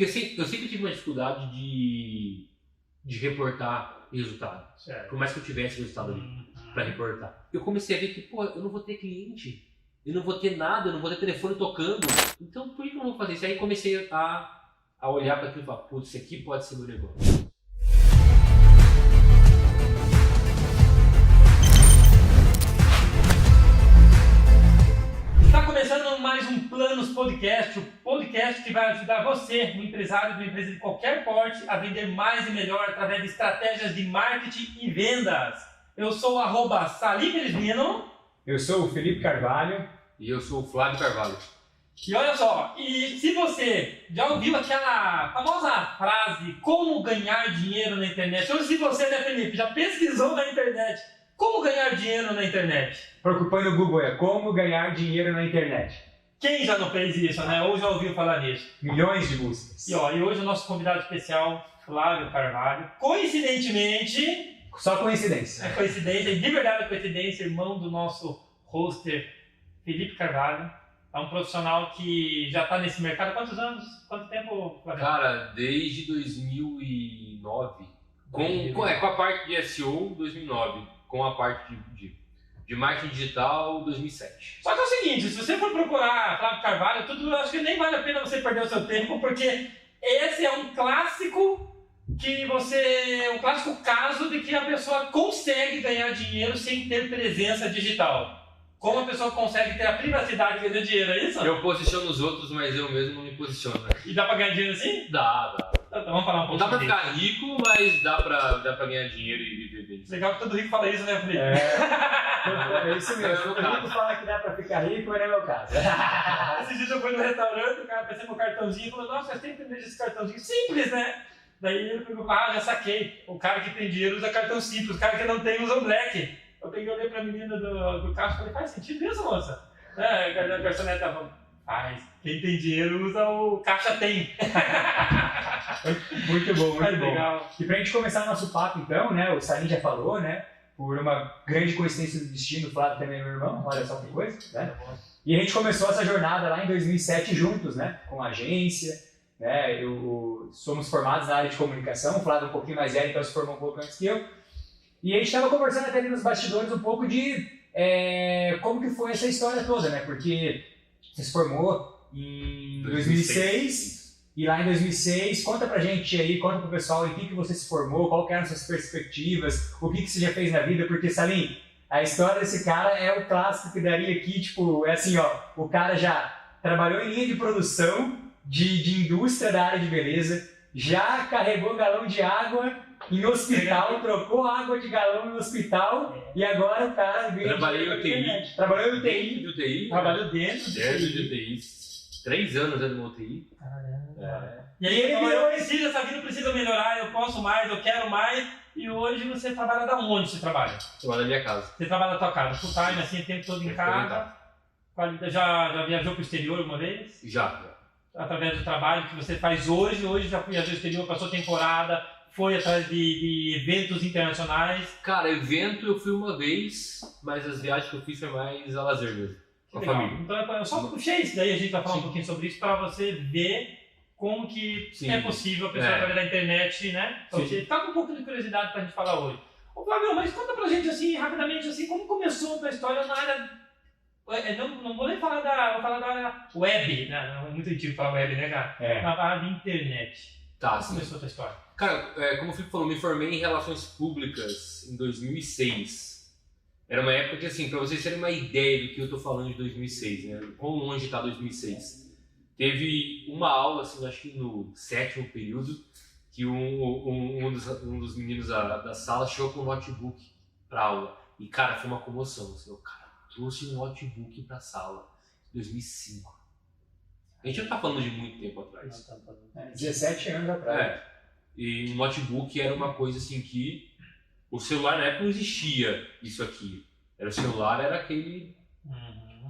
Porque eu sempre tive uma dificuldade de reportar resultado. Certo. Por mais que eu tivesse resultado ali para reportar. Eu comecei a ver que, pô, eu não vou ter cliente, eu não vou ter nada, eu não vou ter telefone tocando. Então por que eu não vou fazer isso? Aí comecei a olhar para aquilo e falar, putz, isso aqui pode ser meu negócio. Está começando mais um Planos Podcast, o podcast que vai ajudar você, um empresário de uma empresa de qualquer porte, a vender mais e melhor através de estratégias de marketing e vendas. Eu sou o @SaliFelizmino. Eu sou o Felipe Carvalho. E eu sou o Flávio Carvalho. E olha só, e se você já ouviu aquela famosa frase, como ganhar dinheiro na internet? Ou se você, né, Felipe, já pesquisou na internet, como ganhar dinheiro na internet? Procurando no Google como ganhar dinheiro na internet. Quem já não fez isso, né? Ou já ouviu falar nisso? Milhões de buscas. E hoje o nosso convidado especial, Flávio Carvalho, coincidentemente, Só coincidência. é coincidência, de verdade é coincidência, irmão do nosso hoster, Felipe Carvalho. É um profissional que já está nesse mercado há quantos anos? Quanto tempo, Flávio? Cara, desde 2009, com a parte de SEO, 2009, com a parte de marketing digital, 2007. Só que é o seguinte, se você for procurar Flávio Carvalho, eu acho que nem vale a pena você perder o seu tempo, porque esse é um clássico um clássico caso de que a pessoa consegue ganhar dinheiro sem ter presença digital. Como a pessoa consegue ter a privacidade de ganhar dinheiro, é isso? Eu posiciono os outros, mas eu mesmo não me posiciono, né? E dá pra ganhar dinheiro assim? Dá. Então vamos falar um pouco Não dá pra sobre ficar rico, mas dá pra ganhar dinheiro e viver bem. isso. Legal que todo rico fala isso, né, Felipe? É isso mesmo. É o Todo mundo fala que dá pra ficar rico, mas não é meu caso. Esses dias eu fui no restaurante, o cara pensei no cartãozinho e falou, nossa, você tem que entender esse cartãozinho simples, né? Daí ele pegou, já saquei. O cara que tem dinheiro usa cartão simples, o cara que não tem usa o black. Eu peguei e olhei pra menina do caixa e falei, faz sentido isso, moça? A garçonete tava, faz. Quem tem dinheiro usa o caixa tem. Muito bom, muito bom. Legal. E pra gente começar o nosso papo então, né? O Salim já falou, né? Por uma grande coincidência do destino, o Flávio também é meu irmão, olha só que coisa, né? E a gente começou essa jornada lá em 2007 juntos, né? Com a agência, né? Somos formados na área de comunicação, o Flávio é um pouquinho mais velho, então se formou um pouco antes que eu. E a gente estava conversando até ali nos bastidores um pouco de como que foi essa história toda, né? Porque você se formou em 2006 e lá em 2006, conta pra gente aí, conta pro pessoal em que você se formou, qual que eram suas perspectivas, o que você já fez na vida, porque Salim, a história desse cara é o clássico que daria aqui, tipo, é assim, ó, o cara já trabalhou em linha de produção de indústria da área de beleza, já carregou galão de água em hospital, trocou água de galão no hospital e agora o cara ganha Trabalhei no TI. Trabalhou no TI. De UTI. Trabalhou dentro de UTI. 3 anos dentro do UTI. Caramba. E aí ele falou, essa vida precisa melhorar, eu posso mais, eu quero mais. E hoje você trabalha da onde você trabalha? Trabalho na minha casa. Você trabalha na tua casa, full time, assim, o tempo todo em casa. Já viajou pro exterior uma vez? Já. Através do trabalho que você faz hoje já viajou pro exterior, passou temporada, foi atrás de eventos internacionais. Cara, evento eu fui uma vez, mas as viagens que eu fiz foi mais a lazer mesmo, com a família. Então eu só puxei isso daí, a gente vai falar um pouquinho sobre isso para você ver como que é possível a pessoa através da internet, né? Então, você tá com um pouco de curiosidade pra gente falar hoje. Ô Flávio, mas conta pra gente assim, rapidamente, assim, como começou a tua história na área. Não vou nem falar vou falar da área web, né? É muito antigo falar web, né, cara? Na área de internet. Tá, como começou a tua história? Cara, como o Felipe falou, me formei em Relações Públicas em 2006. Era uma época que, assim, para vocês terem uma ideia do que eu tô falando de 2006, né? Quão longe tá 2006. Teve uma aula, assim, acho que no 7º período, que um dos meninos da sala chegou com um notebook pra aula. E, cara, foi uma comoção. Assim, o cara trouxe um notebook pra sala em 2005. A gente não tá falando de muito tempo atrás. 17 anos atrás. E o notebook era uma coisa assim que o celular na época não existia isso aqui. O celular era aquele...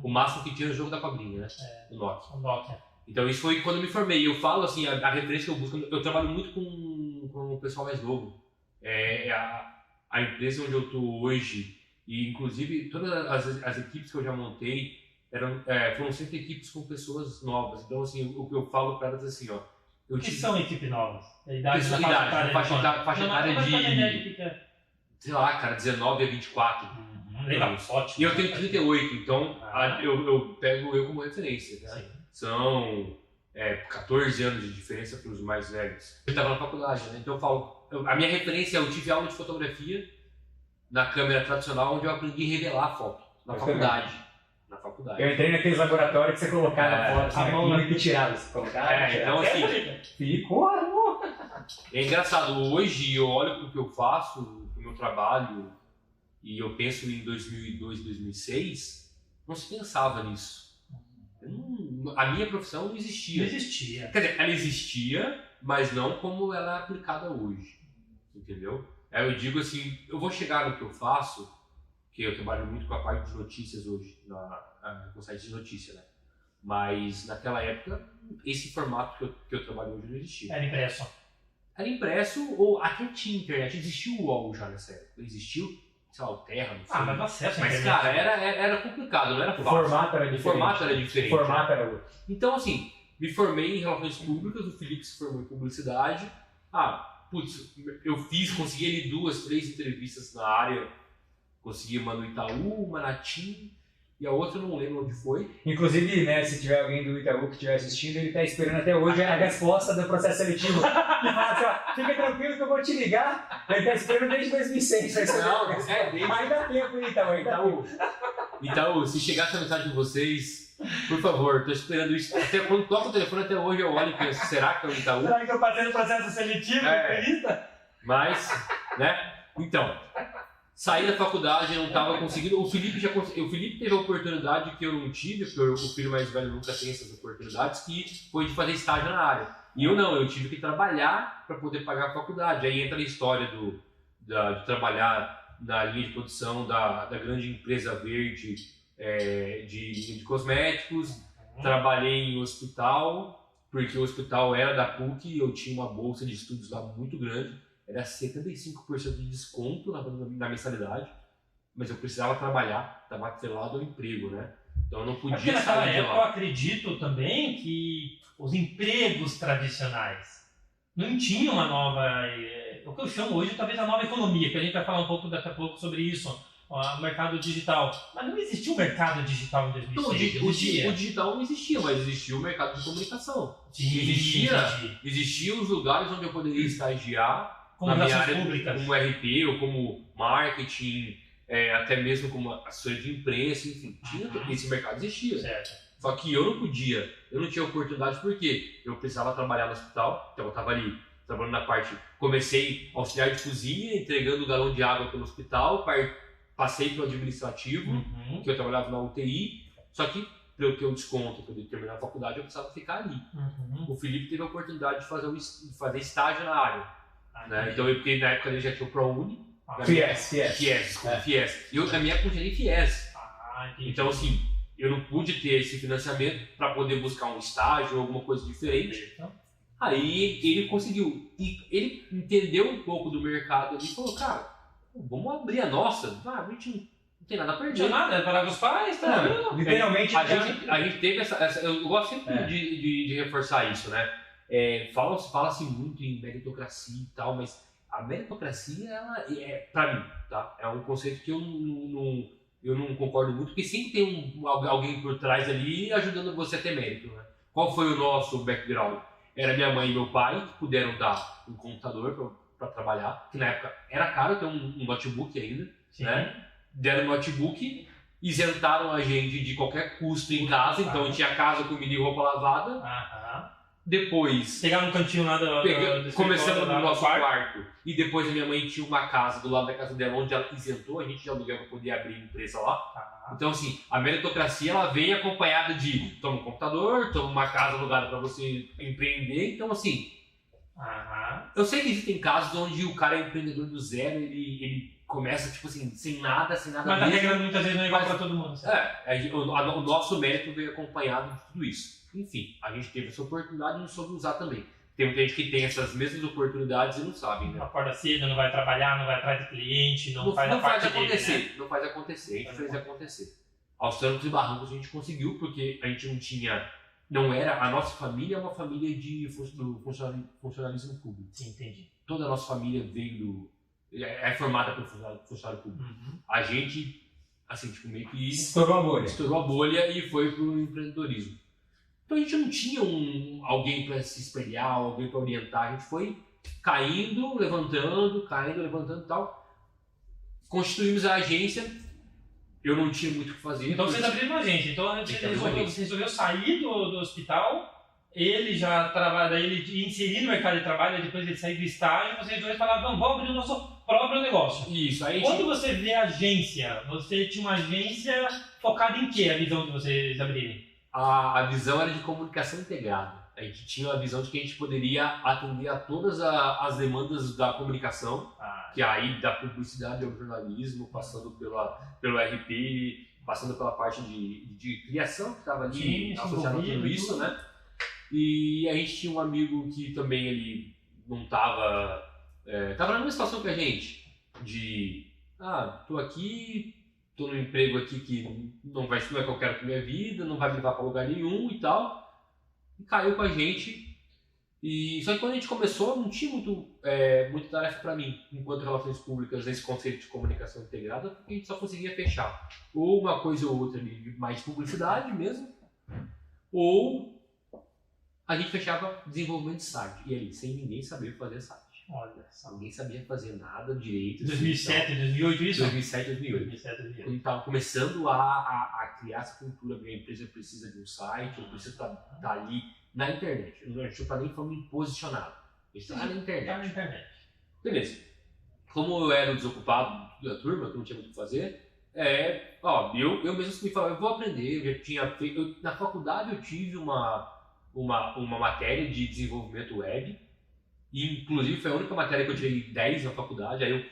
O máximo que tinha no jogo da cobrinha, né? O Nokia. Então isso foi quando eu me formei. Eu falo assim, a referência que eu busco, eu trabalho muito com o pessoal mais novo. A empresa onde eu estou hoje, e inclusive todas as equipes que eu já montei, foram sempre equipes com pessoas novas. Então assim, o que eu falo para elas é assim, ó, O que são equipes novas? A idade faixa etária de... Sei lá, cara, 19 a 24. Legal, ótimo. E eu tenho 38, então eu pego eu como referência. Né? São 14 anos de diferença para os mais velhos. Eu estava na faculdade, né? Então eu falo, a minha referência eu tive aula de fotografia na câmera tradicional, onde eu aprendi a revelar a foto. Na faculdade. Eu entrei naqueles laboratórios que você colocava a foto, assim, a mão e tirava. Então assim, ficou. É engraçado, hoje eu olho para o que eu faço, para o meu trabalho, e eu penso em 2002, 2006, não se pensava nisso. A minha profissão não existia. Não existia. Quer dizer, ela existia, mas não como ela é aplicada hoje. Entendeu? Aí eu digo assim, eu vou chegar no que eu faço, que eu trabalho muito com a parte de notícias hoje, com site de notícia, né? Mas naquela época, esse formato que eu trabalho hoje não existia. Era impresso. Era impresso, ou até tinha internet, existia o UOL já nessa época. Existiu, sei lá, o Terra, não sei. Mas o acesso à Mas, internet. cara, era complicado, não era fácil. O formato era diferente. O formato era outro. Então, assim, me formei em Relações Públicas, o Felipe se formou em Publicidade. Consegui ali 2, 3 entrevistas na área. Consegui uma no Itaú, uma na TIM, e a outra eu não lembro onde foi. Inclusive, né, se tiver alguém do Itaú que estiver assistindo, ele está esperando até hoje a resposta do processo seletivo. Ele fala assim, ó, fica tranquilo que eu vou te ligar. Ele está esperando desde 2006. Mas dá tempo, Itaú, se chegar essa mensagem de vocês, por favor, estou esperando isso. Até quando toca o telefone até hoje eu olho e penso, será que é o Itaú? Será que eu passei no processo seletivo? Mas, né, então... Saí da faculdade, eu não estava conseguindo. O Felipe teve a oportunidade que eu não tive, porque o filho mais velho nunca tem essas oportunidades, que foi de fazer estágio na área. E eu não, eu tive que trabalhar para poder pagar a faculdade. Aí entra a história de trabalhar na linha de produção da grande empresa verde de cosméticos. Trabalhei em hospital, porque o hospital era da PUC e eu tinha uma bolsa de estudos lá muito grande. Era 75% de desconto na mensalidade, mas eu precisava trabalhar, estava atrelado ao emprego, né? Então eu não podia sair de lá. Naquela época eu acredito também que os empregos tradicionais não tinham uma nova, o que eu chamo hoje talvez a nova economia, que a gente vai falar um pouco daqui a pouco sobre isso, o mercado digital. Mas não existia um mercado digital em 2006? Então, o digital não existia, mas existia o mercado de comunicação. Existiam os lugares onde eu poderia estagiar, como na minha área, públicas. Como RP ou como marketing, até mesmo como assessor de imprensa, enfim, esse mercado existia. Certo. Só que eu não podia, eu não tinha oportunidade porque eu precisava trabalhar no hospital, então eu estava ali trabalhando na parte, comecei auxiliar de cozinha, entregando galão de água pelo hospital, passei pelo administrativo, que eu trabalhava na UTI, só que para eu ter um desconto, para eu terminar a faculdade, eu precisava ficar ali. O Felipe teve a oportunidade de fazer estágio na área. Né? Então, porque na época ele já tinha o ProUni. FIES. E eu, na minha época, não tinha nem FIES. Então, assim, eu não pude ter esse financiamento para poder buscar um estágio ou alguma coisa diferente. Aí ele conseguiu. E ele entendeu um pouco do mercado ali e falou, cara, vamos abrir a nossa. A gente não tem nada a perder. Não tinha nada, é parar com os pais, tá? Literalmente. A gente teve essa eu gosto sempre de reforçar isso, né? Fala-se muito em meritocracia e tal, mas a meritocracia, ela pra mim, tá? É um conceito que eu não concordo muito, porque sempre tem alguém por trás ali ajudando você a ter mérito, né? Qual foi o nosso background? Era minha mãe e meu pai que puderam dar um computador para trabalhar, que na época era caro ter um notebook ainda, né? Deram um notebook, isentaram a gente de qualquer custo em casa, então tinha casa, comida e roupa lavada. Depois, pegaram um cantinho lá começando no nosso quarto. E depois a minha mãe tinha uma casa do lado da casa dela onde ela isentou a gente de aluguel para poder abrir empresa lá. Então, assim, a meritocracia ela vem acompanhada de toma um computador, toma uma casa alugada para você empreender. Então, assim, eu sei que existem casos onde o cara é empreendedor do zero, ele começa, tipo assim, sem nada Mas a regra muitas vezes não é igual para todo mundo. O nosso mérito veio acompanhado de tudo isso. Enfim, a gente teve essa oportunidade e não soube usar também. Tem muita gente que tem essas mesmas oportunidades e não sabe, né? Não acorda cedo, não vai trabalhar, não vai atrás de cliente, não faz acontecer. Dele, né? Não faz acontecer, a gente fez acontecer. Aos trancos e barrancos a gente conseguiu, porque a gente não tinha não era, a nossa família é uma família do funcionalismo público. Sim, entendi. Toda a nossa família veio é formada pelo funcionário público. A gente, assim, tipo, meio que estourou a bolha e foi pro empreendedorismo. Então a gente não tinha alguém para se espelhar, alguém para orientar, a gente foi caindo, levantando e tal. Constituímos a agência, eu não tinha muito o que fazer. Então vocês abriram uma agência, então você resolveu sair do hospital, ele já trabalha, ele inserir no mercado de trabalho, depois ele sair do estágio, vocês dois falaram, vamos abrir o nosso próprio negócio. Isso, aí quando você vê a agência, você tinha uma agência focada em quê, a visão de vocês abrirem? A visão era de comunicação integrada. A gente tinha a visão de que a gente poderia atender a todas as demandas da comunicação, que aí da publicidade ao jornalismo, passando pelo RP, passando pela parte de criação que estava ali associada a tudo isso, né? E a gente tinha um amigo que também ele não estava na mesma situação que a gente, tô aqui, tô num emprego aqui que não é que eu quero pra minha vida, não vai me levar para lugar nenhum e tal. E caiu com a gente. Só que quando a gente começou, não tinha muita tarefa para mim, enquanto relações públicas, nesse conceito de comunicação integrada, porque a gente só conseguia fechar ou uma coisa ou outra ali, mais de publicidade mesmo, ou a gente fechava desenvolvimento de site. E aí, sem ninguém saber fazer site. Olha só. Ninguém sabia fazer nada direito. 2007, 2008 isso? 2007, 2008. Quando estava começando a criar essa cultura, a empresa precisa de um site, eu preciso estar ali na internet. A gente não está nem falando posicionado. A gente está na internet. Tá na internet. Beleza. Como eu era o desocupado da turma, que não tinha muito o que fazer, eu mesmo me falava, eu vou aprender. Eu já tinha feito, na faculdade eu tive uma matéria de desenvolvimento web. E, inclusive, foi a única matéria que eu tirei 10 na faculdade. Aí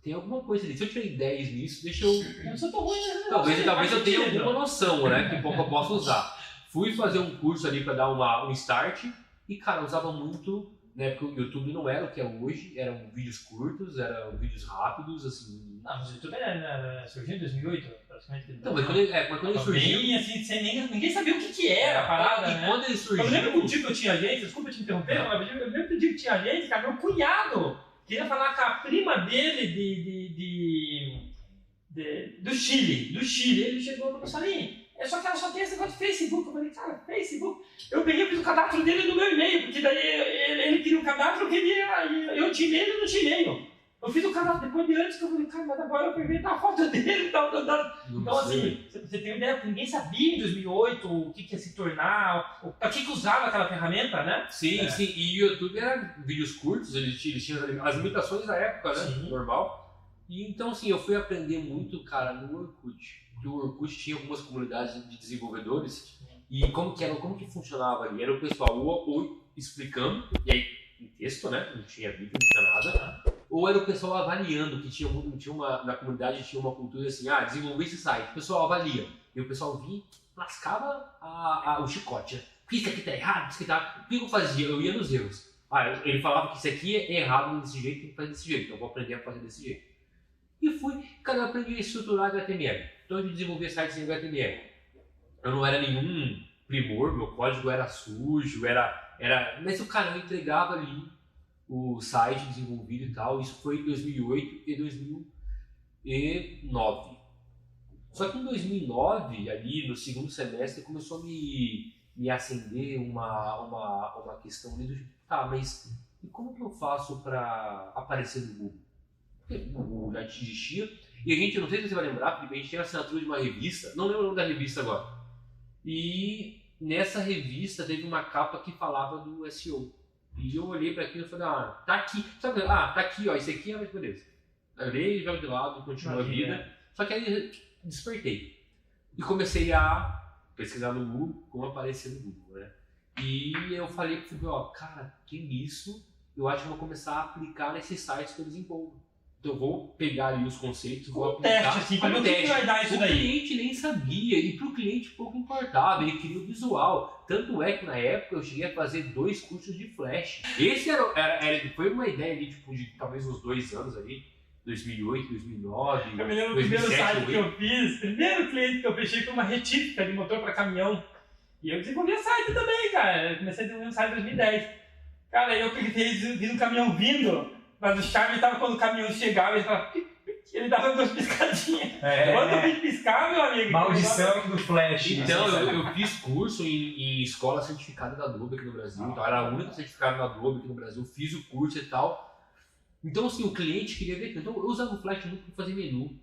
tem alguma coisa ali. Se eu tirei 10 nisso, deixa eu... Eu não sou tão ruim, né? Talvez eu tenha alguma noção, né? Que pouco eu posso usar. Fui fazer um curso ali pra dar um start. E, cara, eu usava muito, né? Porque o YouTube não era o que é hoje. Eram vídeos curtos, eram vídeos rápidos, assim... Não, mas o YouTube surgiu em 2008, praticamente. Então, mas quando ele surgiu... Bem, assim, ninguém sabia o que era a parada, né? Quando ele surgiu... Eu lembro que o dia que eu tinha agência, desculpa te interromper, mas eu lembro que o dia que tinha agência, cara, meu cunhado queria falar com a prima dele do Chile. Ele chegou no Salim. Só que ela só tem esse negócio de Facebook. Eu falei, cara, Facebook. Eu peguei e fiz o cadastro dele no meu e-mail, porque daí ele queria um cadastro, eu tinha e-mail e não tinha e-mail. Eu fiz o cadastro depois de antes, que eu falei, cara, mas agora eu peguei a foto dele e tal. Então, assim, você tem uma ideia, ninguém sabia em 2008 o que ia se tornar, para que usava aquela ferramenta, né? Sim. E o YouTube era vídeos curtos, eles tinham as limitações da época, né? Sim. Normal. E então, assim, eu fui aprender muito, cara, no Orkut. Porque o Orkut tinha algumas comunidades de desenvolvedores. E como que funcionava ali? Era o pessoal ou explicando, e aí em texto, né? Não tinha vídeo, não tinha nada. Ou era o pessoal avaliando, que na comunidade tinha uma cultura assim, desenvolver esse site, o pessoal avalia. E o pessoal vinha e lascava o chicote, né? Isso aqui tá errado, isso aqui tá... O que eu fazia? Eu ia nos erros. Ele falava que isso aqui é errado desse jeito, tem que fazer desse jeito, então eu vou aprender a fazer desse jeito. E eu aprendi a estruturar HTML. Então eu desenvolvia sites em HTML. Eu não era nenhum primor, meu código era sujo, mas eu entregava ali o site desenvolvido e tal. Isso foi em 2008 e 2009. Só que em 2009, ali no segundo semestre, começou a me acender uma questão ali do tipo, mas e como que eu faço para aparecer no Google? Porque o Google já existia. E a gente, não sei se você vai lembrar, Felipe, a gente tinha assinatura de uma revista, não lembro o nome da revista agora. E nessa revista teve uma capa que falava do SEO. E eu olhei para aquilo e falei, tá aqui. Sabe, tá aqui, ó, isso aqui é mais beleza. Eu olhei, jogo de lado, continuo a vida. Só que aí despertei. E comecei a pesquisar no Google, como aparecer no Google, né? E eu falei pro Felipe, cara, tem isso, eu acho que vou começar a aplicar nesses sites que eu desenvolvo. Então eu vou pegar ali os conceitos, vou aplicar. Teste, assim, como que vai dar isso daí? O cliente nem sabia, e pro cliente pouco importava, ele queria o visual. Tanto é que na época eu cheguei a fazer 2 cursos de Flash. Esse foi uma ideia ali, tipo, de talvez uns 2 anos ali, 2008, 2009. Eu me lembro do primeiro site que eu fiz, primeiro cliente que eu fechei foi uma retífica de motor para caminhão. E eu desenvolvia site também, cara. Eu comecei a desenvolver um site em 2010. Cara, aí eu vi um caminhão vindo, mas o charme tava quando o caminhão chegava, ele dava 2 piscadinhas. Quando eu vi piscar, meu amigo... Maldição do Flash. Então, eu fiz curso em escola certificada da Adobe aqui no Brasil. Então, era a única certificada da Adobe aqui no Brasil. Fiz o curso e tal. Então, assim, o cliente queria ver. Então, eu usava o Flash muito para fazer menu.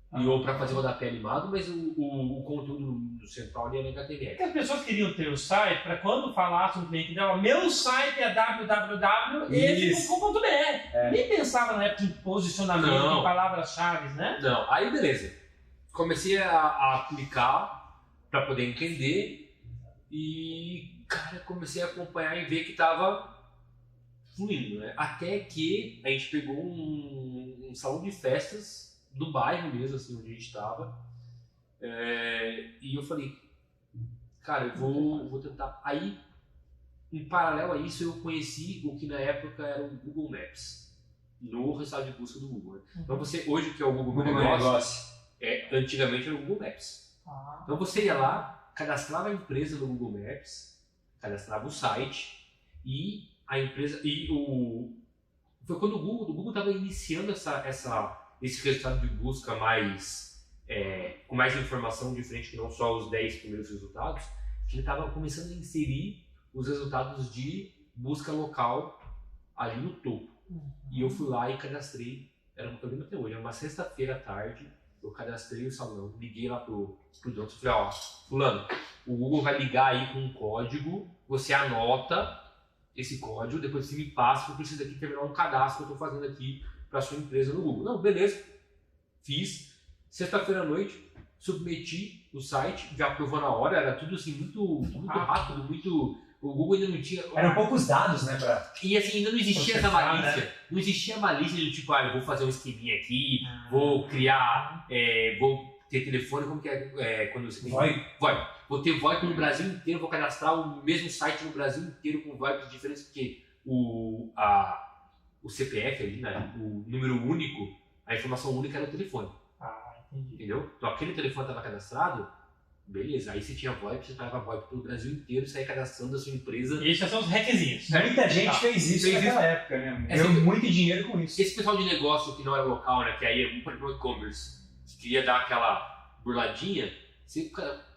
Ou para fazer rodapé animado, mas o conteúdo do central ali era em HTML. Porque as pessoas queriam ter o site para quando falasse um cliente dela, meu site é www.esse.com.br. Nem pensava na época em posicionamento, em palavras-chave, né? Não, aí beleza. Comecei a aplicar para poder entender e, cara, comecei a acompanhar e ver que tava fluindo, né? Até que a gente pegou um salão de festas do bairro mesmo, assim, onde a gente estava. E eu falei, cara, eu vou tentar. Aí, em paralelo a isso, eu conheci o que na época era o Google Maps, no resultado de busca do Google. Né? Então, hoje o que é o Google Negócio, antigamente era o Google Maps. Então, você ia lá, cadastrava a empresa no Google Maps, cadastrava o site e a empresa. Foi quando o Google estava iniciando esse resultado de busca com mais informação diferente que não só os 10 primeiros resultados, que ele estava começando a inserir os resultados de busca local ali no topo. E eu fui lá e cadastrei, era um problema até hoje, era uma sexta-feira à tarde, eu cadastrei o salão, liguei lá pro dono e falei, fulano, o Google vai ligar aí com um código, você anota esse código, depois você me passa, porque eu preciso aqui terminar um cadastro que eu estou fazendo aqui para sua empresa no Google. Não, beleza. Fiz. Sexta-feira à noite, submeti o site, já aprovou na hora, era tudo assim, muito rápido, muito... O Google ainda não tinha... Eram poucos dados, né? E assim, ainda não existia essa malícia. Né? Não existia malícia de tipo, eu vou fazer um esqueminha aqui, vou criar, vou ter telefone, como que quando você tem... VoIP. Vou ter VoIP no Brasil inteiro, vou cadastrar o mesmo site no Brasil inteiro com VoIP diferentes, porque o CPF ali, né, o número único, a informação única era o telefone. Entendi. Entendeu? Então aquele telefone estava cadastrado, beleza. Aí você tinha VoIP, você pagava VoIP pelo Brasil inteiro, saía cadastrando a sua empresa. E esses são os requisitos. Muita gente fez isso naquela época, né? Deu muito dinheiro com isso. Esse pessoal de negócio que não era local, né, que aí, por exemplo, e-commerce, queria dar aquela burladinha, você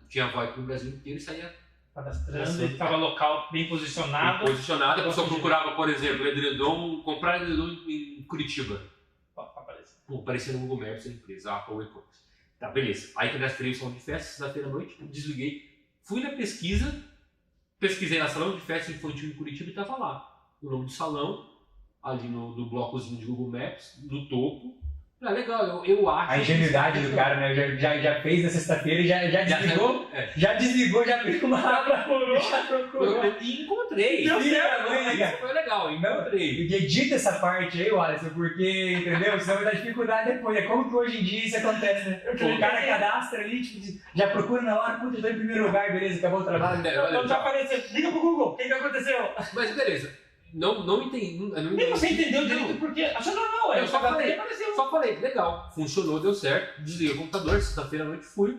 tinha VoIP no Brasil inteiro e saía cadastrando, ele estava local bem posicionado. A pessoa procurava, por exemplo, comprar edredom em Curitiba. Aparecia no Google Maps a empresa, ou e-commerce. Tá, beleza. Aí cadastrei o salão de festa, sexta-feira à noite, desliguei. Fui na pesquisa, pesquisei na salão de festa infantil em Curitiba e estava lá. O nome do salão, ali no blocozinho de Google Maps, no topo. Legal, eu acho... A ingenuidade do cara, né? Já fez na sexta-feira e já desligou. Já desligou, já abriu uma aba, já procurou. E encontrei. Deu certo, isso foi legal, encontrei. Edita essa parte aí, Alisson, porque, entendeu? Senão vai dar dificuldade depois. É como que hoje em dia isso acontece, né? O cara cadastra ali, tipo, já procura na hora, puta, eu tô em primeiro lugar, beleza, acabou o trabalho. Então já apareceu, liga pro Google, o que aconteceu? Mas beleza. Não entendi. Nem você entendeu direito porque achou normal, eu só falei, legal, funcionou, deu certo, desliguei o computador, sexta-feira à noite fui.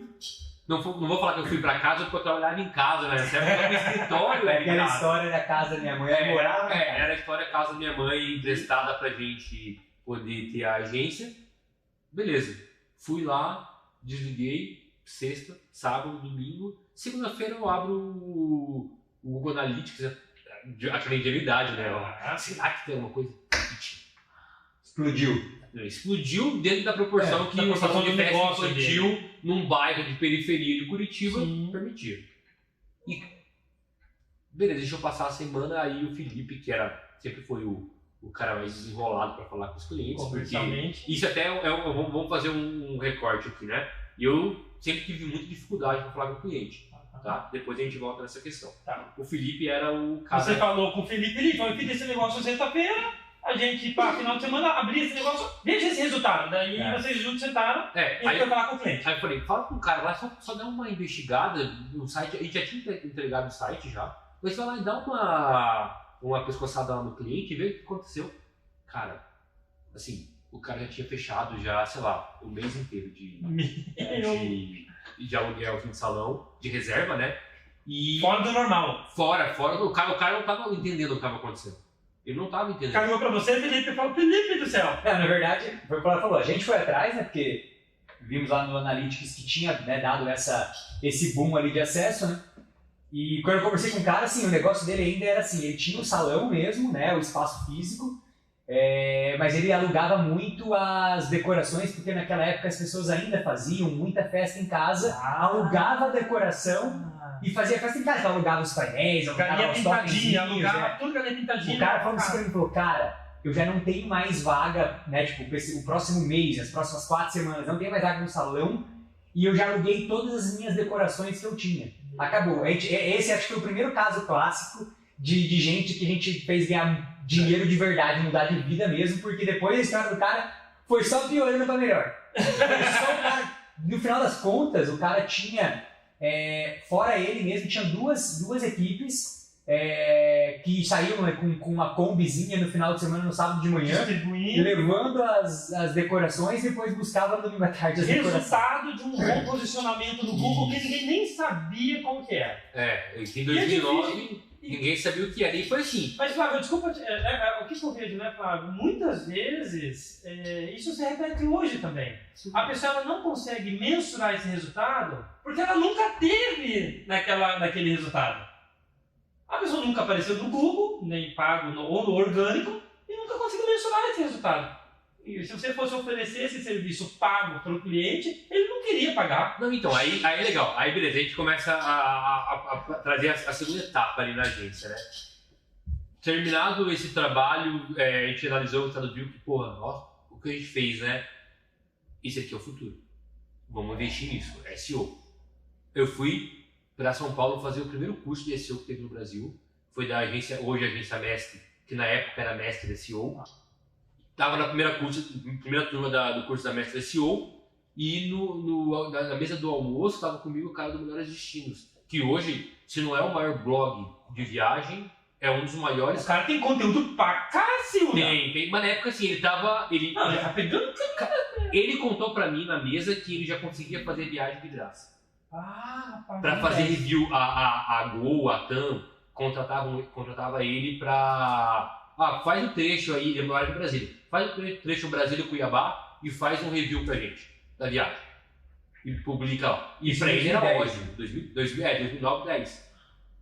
Não vou falar que eu fui pra casa porque eu trabalhava em casa, né? Você era no escritório. Aquela história da casa da minha mãe. Era a história da casa da minha mãe emprestada pra gente poder ter a agência. Beleza, fui lá, desliguei, sexta, sábado, domingo. Segunda-feira eu abro o Google Analytics, aquela ingenuidade, né? Será que tem alguma coisa? Explodiu dentro da proporção que o salão de festa infantil num bairro de periferia de Curitiba permitia. E beleza, deixa eu passar a semana, aí o Felipe, que sempre foi o cara mais desenrolado para falar com os clientes, porque isso até vamos fazer um recorte aqui, né? Eu sempre tive muita dificuldade para falar com o cliente. Tá? Depois a gente volta nessa questão. Tá. O Felipe era o cara... Você falou com o Felipe, eu fiz esse negócio sexta-feira, a gente, para final de semana, abria esse negócio, veja esse resultado. Daí vocês juntos sentaram e foi falar com o cliente. Aí eu falei, fala com o cara lá, só dá uma investigada no site, a gente já tinha entregado o site já, mas vai lá e dá uma pescoçada lá no cliente e vê o que aconteceu. Cara, assim, o cara já tinha fechado já, sei lá, o mês inteiro de aluguel de salão, de reserva, né? E fora do normal. Fora do... O cara não tava entendendo o que tava acontecendo. Ele não tava entendendo. Caiu pra você, Felipe, e falou, Felipe do céu. Na verdade, foi o que ela falou, a gente foi atrás, né, porque vimos lá no Analytics que tinha, né, dado esse boom ali de acesso, né, e quando eu conversei com o cara, assim, o negócio dele ainda era assim, ele tinha o salão mesmo, né, o espaço físico, mas ele alugava muito as decorações, porque naquela época as pessoas ainda faziam muita festa em casa, alugava a decoração e fazia festa em casa, então alugava os painéis, alugava os toquezinhos, alugava tudo que era pintadinho. O cara falou assim pra mim, falou, cara, eu já não tenho mais vaga, né, tipo, o próximo mês, as próximas 4 semanas, não tenho mais vaga no salão e eu já aluguei todas as minhas decorações que eu tinha. Acabou. Esse acho que foi o primeiro caso clássico de gente que a gente fez ganhar dinheiro de verdade, mudar de vida mesmo, porque depois a história do cara foi só piorando pra melhor. No final das contas, o cara tinha, fora ele mesmo, tinha duas equipes que saíam, né, com uma combizinha no final de semana, no sábado de manhã, levando as decorações e depois buscava no domingo à tarde as decorações. Resultado de um bom posicionamento no Google que ninguém nem sabia como que era. Em 2009 ninguém sabia o que era e foi assim. Mas Flávio, desculpa, o que eu vejo, né, Flávio? Muitas vezes isso se repete hoje também. A pessoa ela não consegue mensurar esse resultado porque ela nunca teve naquele resultado. A pessoa nunca apareceu no Google, nem pago ou no orgânico, e nunca conseguiu mensurar esse resultado. E se você fosse oferecer esse serviço pago para o cliente, ele não queria pagar. Não, então, aí é legal. Aí, beleza, a gente começa a trazer a segunda etapa ali na agência, né? Terminado esse trabalho, a gente analisou o resultado, viu que, porra, ó, o que a gente fez, né? Isso aqui é o futuro. Vamos investir nisso, SEO. Eu fui para São Paulo fazer o primeiro curso de SEO que teve no Brasil. Foi da agência, hoje a agência Mestre, que na época era Mestre de SEO. Estava na primeira turma do curso da Mestre SEO e na mesa do almoço estava comigo o cara do Melhores Destinos, que hoje, se não é o maior blog de viagem, é um dos maiores. O cara tem conteúdo pra cacilda. Tem, mas na época assim, ele tá pegando. Ele contou pra mim na mesa que ele já conseguia fazer viagem de graça. Pra fazer review, a Gol, a TAM, contratava ele pra... faz um trecho aí, ele mora em Brasília. Faz um trecho Brasília-Cuiabá e faz um review pra gente da viagem. E publica lá. E pra ele era ótimo. 2009, 2010.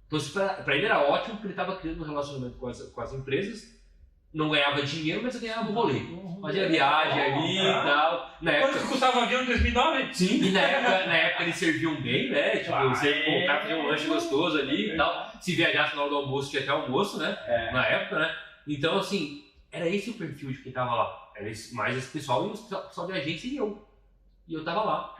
Então pra ele era ótimo porque ele estava criando um relacionamento com as empresas. Não ganhava dinheiro, mas ganhava um rolê. Fazia viagem ali e tal. Quanto custava o avião em 2009? Sim. E na época eles serviam bem, né? Tipo, o cara fazia um lanche gostoso ali e tal. Se viajasse na hora do almoço, tinha até almoço, né? Na época, né? Então, assim, era esse o perfil de quem tava lá. Era mais esse pessoal e o pessoal de agência e eu. E eu tava lá.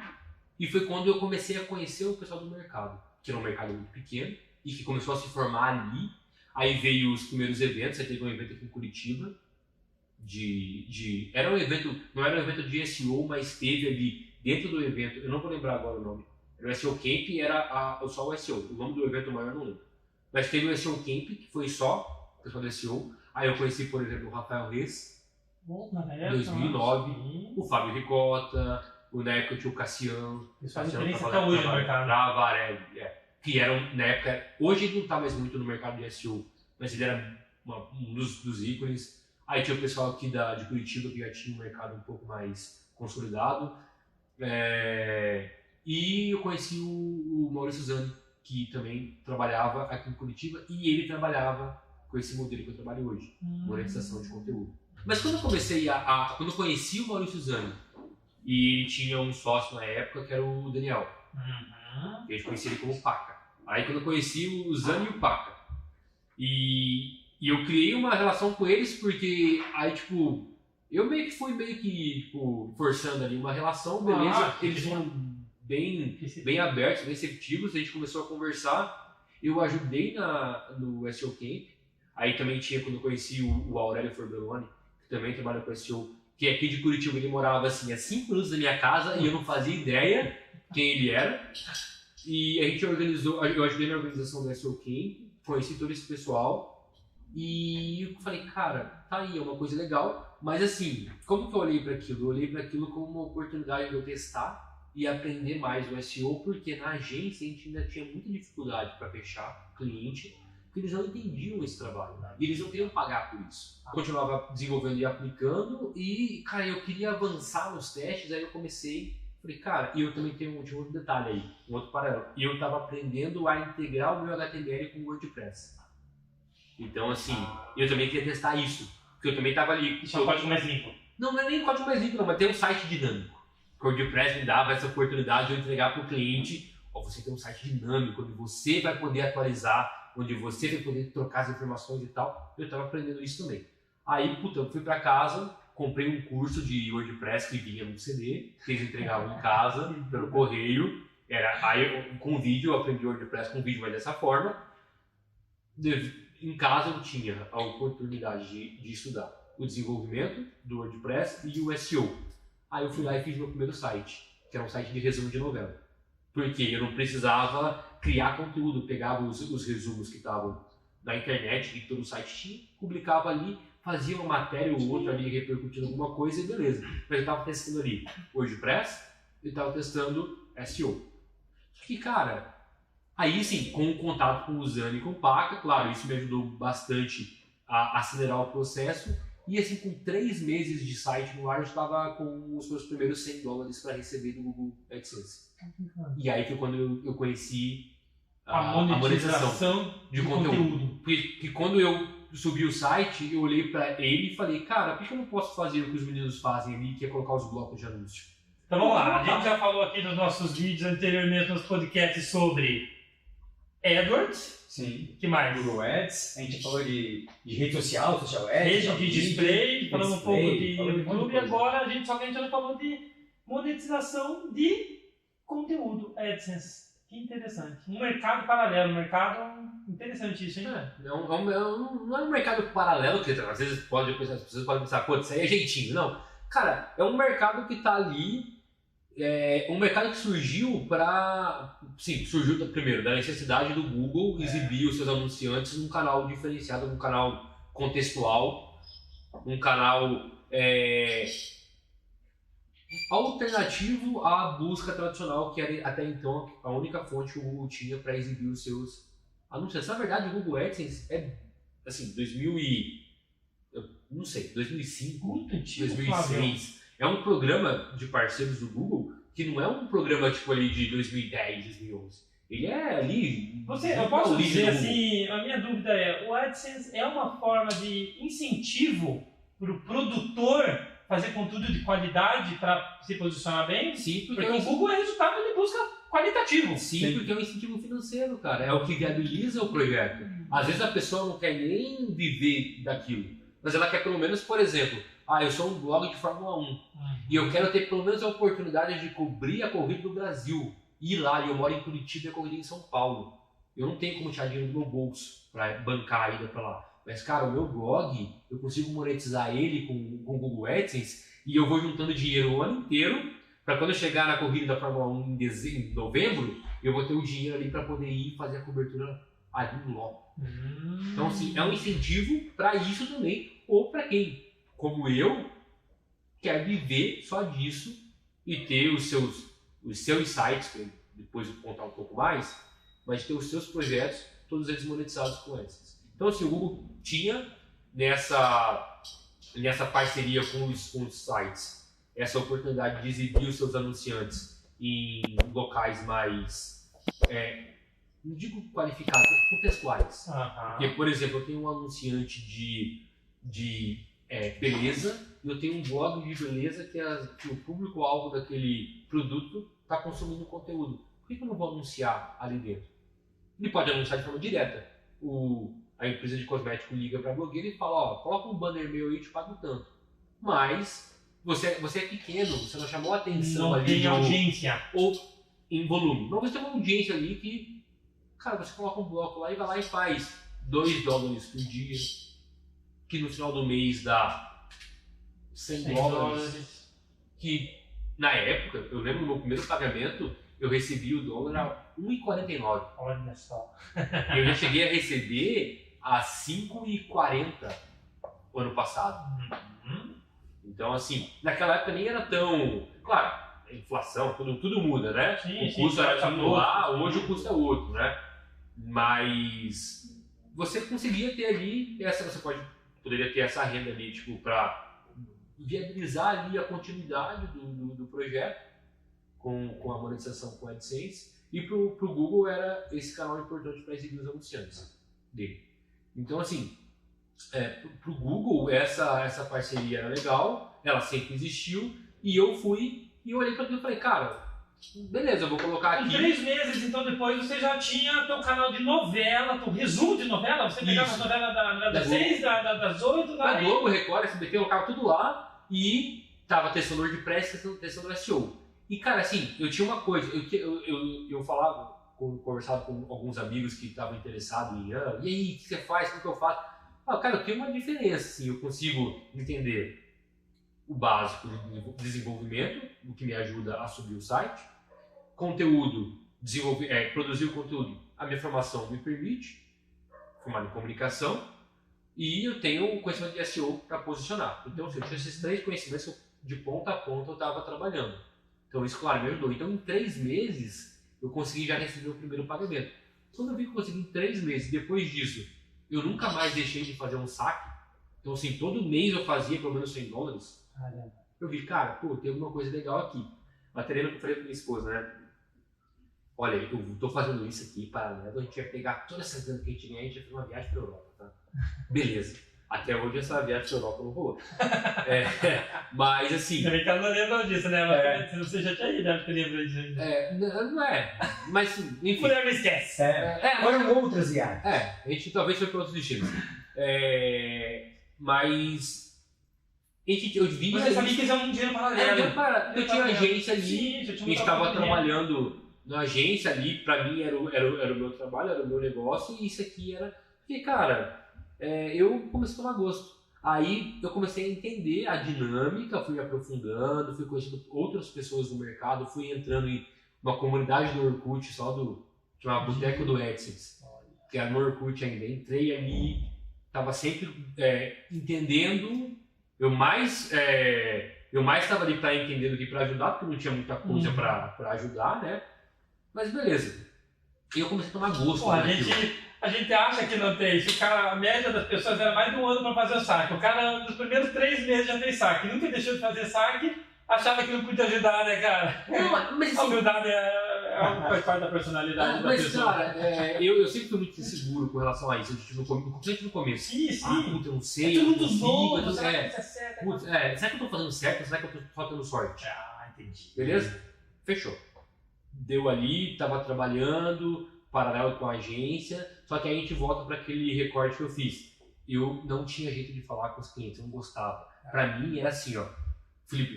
E foi quando eu comecei a conhecer o pessoal do mercado. Que era um mercado muito pequeno e que começou a se formar ali. Aí veio os primeiros eventos, aí teve um evento aqui em Curitiba, era um evento, não era um evento de SEO, mas teve ali, dentro do evento, eu não vou lembrar agora o nome, era o SEO Camp e era só o SEO, o nome do evento maior eu não lembro. Mas teve o SEO Camp, que foi só o pessoal do SEO, aí eu conheci, por exemplo, o Rafael Reis, em 2009, o Fábio Ricota, na época tinha o Cassiano, eles fazem diferença até hoje no mercado. Travarelli, que eram, na época, hoje ele não está mais muito no mercado de SEO, mas ele era um dos ícones. Aí tinha o pessoal aqui de Curitiba que já tinha um mercado um pouco mais consolidado. E eu conheci o Maurício Zani, que também trabalhava aqui em Curitiba, e ele trabalhava com esse modelo que eu trabalho hoje, monetização de conteúdo. Mas quando eu comecei quando eu conheci o Maurício Zani, e ele tinha um sócio na época que era o Daniel. A gente conhecia ele como Paca. Aí quando eu conheci o Zani e o Paca. E eu criei uma relação com eles porque aí tipo, eu fui forçando ali uma relação, beleza. Eles foram bem abertos, bem receptivos, a gente começou a conversar. Eu ajudei no SEO Camp. Aí também tinha, quando eu conheci o Aurélio Forbelloni, que também trabalha com SEO, que aqui de Curitiba ele morava assim a 5 minutos da minha casa e eu não fazia ideia quem ele era. E a gente eu ajudei na organização do SEO Camp, conheci todo esse pessoal e eu falei, cara, tá aí, é uma coisa legal, mas assim, como que eu olhei para aquilo? Eu olhei para aquilo como uma oportunidade de eu testar e aprender mais o SEO, porque na agência a gente ainda tinha muita dificuldade para fechar cliente, porque eles não entendiam esse trabalho, né? E eles não queriam pagar por isso. Eu continuava desenvolvendo e aplicando e, cara, eu queria avançar nos testes, aí eu comecei, falei, cara, e eu também tinha um outro detalhe aí, um outro paralelo, e eu estava aprendendo a integrar o meu HTML com o WordPress. Então, assim, eu também queria testar isso, porque eu também estava ali... Isso é um código mais limpo. Não é nem código mais limpo, não, mas tem um site dinâmico. O WordPress me dava essa oportunidade de eu entregar para o cliente, você tem um site dinâmico, onde você vai poder atualizar, onde você vai poder trocar as informações e tal. Eu estava aprendendo isso também. Aí, eu fui para casa, comprei um curso de WordPress que vinha no CD, que eles entregavam em casa, pelo correio. Aí, com vídeo, eu aprendi WordPress com vídeo, mas dessa forma. Em casa eu tinha a oportunidade de estudar o desenvolvimento do WordPress e o SEO. Aí eu fui lá e fiz meu primeiro site, que era um site de resumo de novela. Porque eu não precisava criar conteúdo, pegava os resumos que estavam na internet, que todo o site tinha, publicava ali, fazia uma matéria ou outra ali repercutindo alguma coisa e beleza. Mas eu estava testando ali WordPress e estava testando SEO. Só que, cara, aí sim, com o contato com o Zani e com o Paca, claro, isso me ajudou bastante a acelerar o processo. E assim, com 3 meses de site no ar, eu estava com os meus primeiros $100 para receber do Google AdSense. E aí foi quando eu conheci a monetização de conteúdo. Porque quando eu subi o site, eu olhei para ele e falei, cara, por que eu não posso fazer o que os meninos fazem ali, que é colocar os blocos de anúncio? Então vamos lá, a gente já falou aqui nos nossos vídeos anteriormente, nos podcasts, sobre AdWords. Sim. Que mais? Google Ads, a gente falou de rede social, social ads. Rede de display, falando um pouco de YouTube, e agora a gente não falou de monetização de conteúdo AdSense. Que interessante. Um mercado paralelo, um mercado interessante isso, hein? Não é um mercado paralelo, que às vezes as pessoas podem pensar, pô, isso aí é jeitinho. Não. Cara, é um mercado que está ali. Um mercado que surgiu surgiu primeiro da necessidade do Google exibir os seus anunciantes num canal diferenciado, num canal contextual, um canal alternativo à busca tradicional, que era até então a única fonte que o Google tinha para exibir os seus anunciantes. Na verdade, o Google AdSense é assim, 2005, muito antigo, 2006. É um programa de parceiros do Google que não é um programa tipo ali de 2010, 2011. Ele é ali... Eu posso dizer assim, a minha dúvida é, o AdSense é uma forma de incentivo para o produtor fazer conteúdo de qualidade para se posicionar bem? Sim, porque o Google é resultado de busca qualitativo. Sim, porque é um incentivo financeiro, cara. É o que viabiliza o projeto. Às vezes a pessoa não quer nem viver daquilo, mas ela quer pelo menos, por exemplo, eu sou um blog de Fórmula 1 e eu quero ter pelo menos a oportunidade de cobrir a corrida do Brasil. Ir lá, e eu moro em Curitiba e a corrida em São Paulo. Eu não tenho como tirar dinheiro do meu bolso para bancar a ida para lá. Mas, cara, o meu blog, eu consigo monetizar ele com o Google AdSense e eu vou juntando dinheiro o ano inteiro para quando eu chegar na corrida da Fórmula 1 em novembro, eu vou ter o dinheiro ali para poder ir fazer a cobertura ali no loco. Então, assim, é um incentivo para isso também, ou para quem, como eu, quer viver só disso e ter os seus sites, que depois eu vou contar um pouco mais, mas ter os seus projetos, todos eles monetizados com AdSense. Então, assim, o Google tinha nessa parceria com os sites essa oportunidade de exibir os seus anunciantes em locais mais, não digo qualificados, contextuais. Porque, por exemplo, eu tenho um anunciante de beleza e eu tenho um blog de beleza que o público-alvo daquele produto está consumindo conteúdo. Por que eu não vou anunciar ali dentro? Ele pode anunciar de forma direta. A empresa de cosmético liga para a blogueira e fala, coloca um banner meu aí e eu te pago tanto. Mas você é pequeno, você não chamou a atenção ali. Não tem audiência. Ou em volume. Mas você tem uma audiência ali que, cara, você coloca um bloco lá e vai lá e faz $2 por dia, que no final do mês dá $100. Que na época, eu lembro do meu primeiro pagamento, eu recebi o dólar a 1,49. Olha só. Eu já cheguei a receber a 5,40 o ano passado. Então, assim, naquela época nem era tão... Claro, inflação, tudo muda, né? Sim, o custo era um lá, hoje o sim. custo é outro, né? Mas você conseguia ter ali, poderia ter essa renda ali, tipo, para viabilizar ali a continuidade do projeto com a monetização com a AdSense, e pro Google era esse canal importante para exibir os anunciantes dele. Então, assim, pro Google essa parceria era legal, ela sempre existiu, e eu olhei para aquilo e falei, cara, beleza, eu vou colocar aqui. Em 3 meses, então, depois você já tinha teu canal de novela, teu resumo de novela, você pegava as novelas das 6, das 8, da Globo, Record, SBT, eu colocava tudo lá, e tava testador de press, testador SEO. E, cara, assim, eu tinha uma coisa, eu falava, conversava com alguns amigos que estavam interessados em, e aí, o que você faz, como que eu faço? Cara, eu tenho uma diferença, assim, eu consigo entender o básico de desenvolvimento, o que me ajuda a subir o site, conteúdo, produzir o conteúdo, a minha formação me permite, formar em comunicação, e eu tenho o conhecimento de SEO para posicionar. Então, assim, eu tinha esses 3 conhecimentos que de ponta a ponta eu estava trabalhando. Então, isso, claro, me ajudou. Então, em 3 meses, eu consegui já receber o primeiro pagamento. Quando eu vi que eu consegui em 3 meses, depois disso, eu nunca mais deixei de fazer um saque. Então, assim, todo mês eu fazia pelo menos $100. Eu vi, cara, tem alguma coisa legal aqui. A Terena, que eu falei com minha esposa, né? Olha, eu tô fazendo isso aqui em paralelo, a gente ia pegar toda essa grana que a gente ganha e a gente ia fazer uma viagem pra Europa, tá? Beleza. Até hoje essa viagem pra Europa não rolou. Mas assim... Ainda bem que ela não lembra disso, né? Se você já tinha ido, deve ter lembrado disso ainda. Não é. Mas, enfim... Mulher não esquece. Foram outras viagens. A gente talvez foi para outros destinos. Mas... Eu vi... Você sabia que isso é um dinheiro paralelo. Eu tinha agência ali, Sim, a gente estava trabalhando na agência ali, pra mim era o meu trabalho, era o meu negócio, e isso aqui era... Porque, cara, eu comecei a tomar gosto. Aí eu comecei a entender a dinâmica, fui me aprofundando, fui conhecendo outras pessoas do mercado, fui entrando em uma comunidade do Orkut, chamava Boteco do AdSense, que era no Orkut ainda. Entrei ali, estava sempre entendendo. Eu mais estava ali para entender do que para ajudar, porque não tinha muita coisa para ajudar, né? Mas beleza. E eu comecei a tomar gosto. Pô, a gente acha que não tem. Se o cara, a média das pessoas era mais de 1 ano para fazer o saque. O cara, nos primeiros 3 meses já fez saque. Nunca deixou de fazer saque, achava que não podia ajudar, né, cara? Não, mas a humildade faz parte da personalidade da pessoa. Mas, cara, eu sempre fui muito inseguro com relação a isso. Principalmente no começo. Sim. Puta, eu não sei. É tudo novo, será que isso é certo? Será que eu tô fazendo certo ou será que eu tô só tendo sorte? Entendi. Beleza? Fechou. Deu ali, tava trabalhando, paralelo com a agência, só que aí a gente volta para aquele recorte que eu fiz. Eu não tinha jeito de falar com os clientes, eu não gostava. Para mim era assim, ó,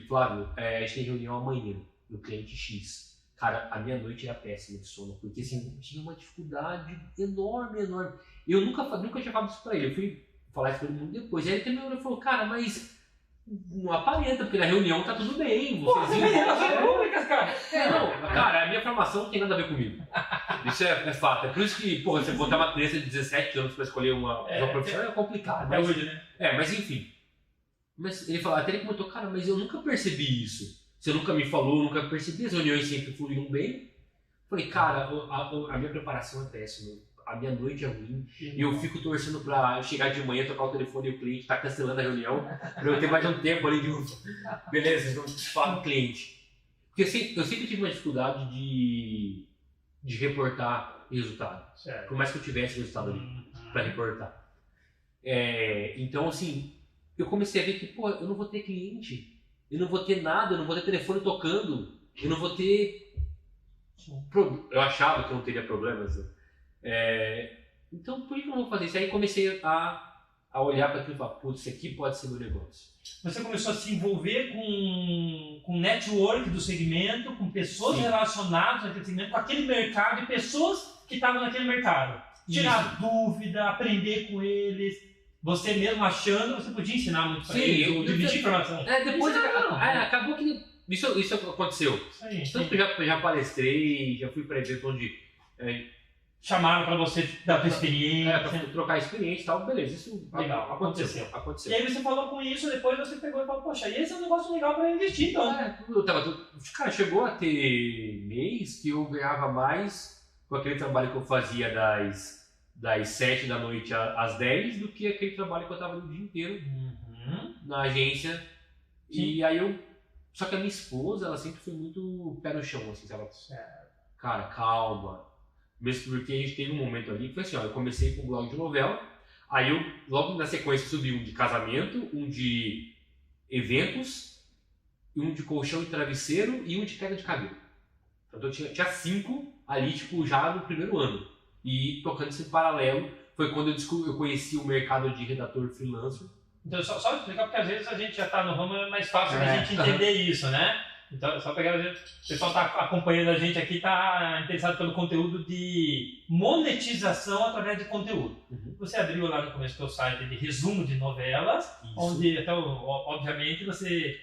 Flávio, a gente tem reunião amanhã no cliente X. Cara, a minha noite era péssima de sono, porque assim, tinha uma dificuldade enorme. Eu nunca tinha falado isso pra ele, eu fui falar isso pra ele muito depois. Aí ele também olhou e falou, cara, mas não aparenta, porque na reunião tá tudo bem. Você tem relações públicas, cara. Cara, a minha formação não tem nada a ver comigo. Isso é fato. É por isso que, porra, você botar uma criança de 17 anos pra escolher uma profissão é complicado. Até hoje, né? Mas enfim. Mas ele falou, até ele comentou, cara, mas eu nunca percebi isso. Você nunca me falou, nunca percebi, as reuniões sempre fluíam bem. Falei, cara, a minha preparação é péssima. A minha noite é ruim, e eu fico torcendo pra chegar de manhã, tocar o telefone e o cliente tá cancelando a reunião, pra eu ter mais um tempo ali de beleza, não falar com o cliente. Porque eu sempre tive uma dificuldade de reportar resultado. Certo. Por mais que eu tivesse resultado ali pra reportar. Então, assim, eu comecei a ver que, pô, eu não vou ter cliente, eu não vou ter nada, eu não vou ter telefone tocando, eu não vou ter... Eu achava que eu não teria problemas, né? Então, por que eu não vou fazer isso? Aí comecei a olhar para aquilo e falar, putz, isso aqui pode ser meu negócio. Você começou a se envolver com network do segmento, com pessoas relacionadas naquele segmento, com aquele mercado e pessoas que estavam naquele mercado. Tirar dúvida, aprender com eles. Você mesmo achando, você podia ensinar muito para eles, ou dividir informação. Depois acabou que isso aconteceu. Isso aí. Tanto que eu já palestrei, já fui para eventos onde chamaram pra você dar tua experiência. Pra trocar experiência e tal, beleza, isso legal, aconteceu. E aí você falou com isso, depois você pegou e falou, poxa, e esse é um negócio legal pra investir, então. Cara, chegou a ter mês que eu ganhava mais com aquele trabalho que eu fazia das 7 da noite às 10 do que aquele trabalho que eu tava o dia inteiro na agência. Sim. E aí só que a minha esposa, ela sempre foi muito pé no chão, assim, sabe? Cara, calma. Mesmo porque a gente teve um momento ali que foi assim, ó, eu comecei com um blog de novela, aí eu, logo na sequência, subi um de casamento, um de eventos, um de colchão e travesseiro e um de queda de cabelo. Então eu tinha 5 ali, tipo, já no primeiro ano. E tocando isso em paralelo, foi quando eu conheci o mercado de redator freelancer. Então, só explicar, porque às vezes a gente já está no ramo, é mais fácil a gente entender isso, né? Então, só pegar, o pessoal está acompanhando a gente aqui, está interessado pelo conteúdo de monetização através de conteúdo. Você abriu lá no começo do seu site de resumo de novelas, onde, então, obviamente, você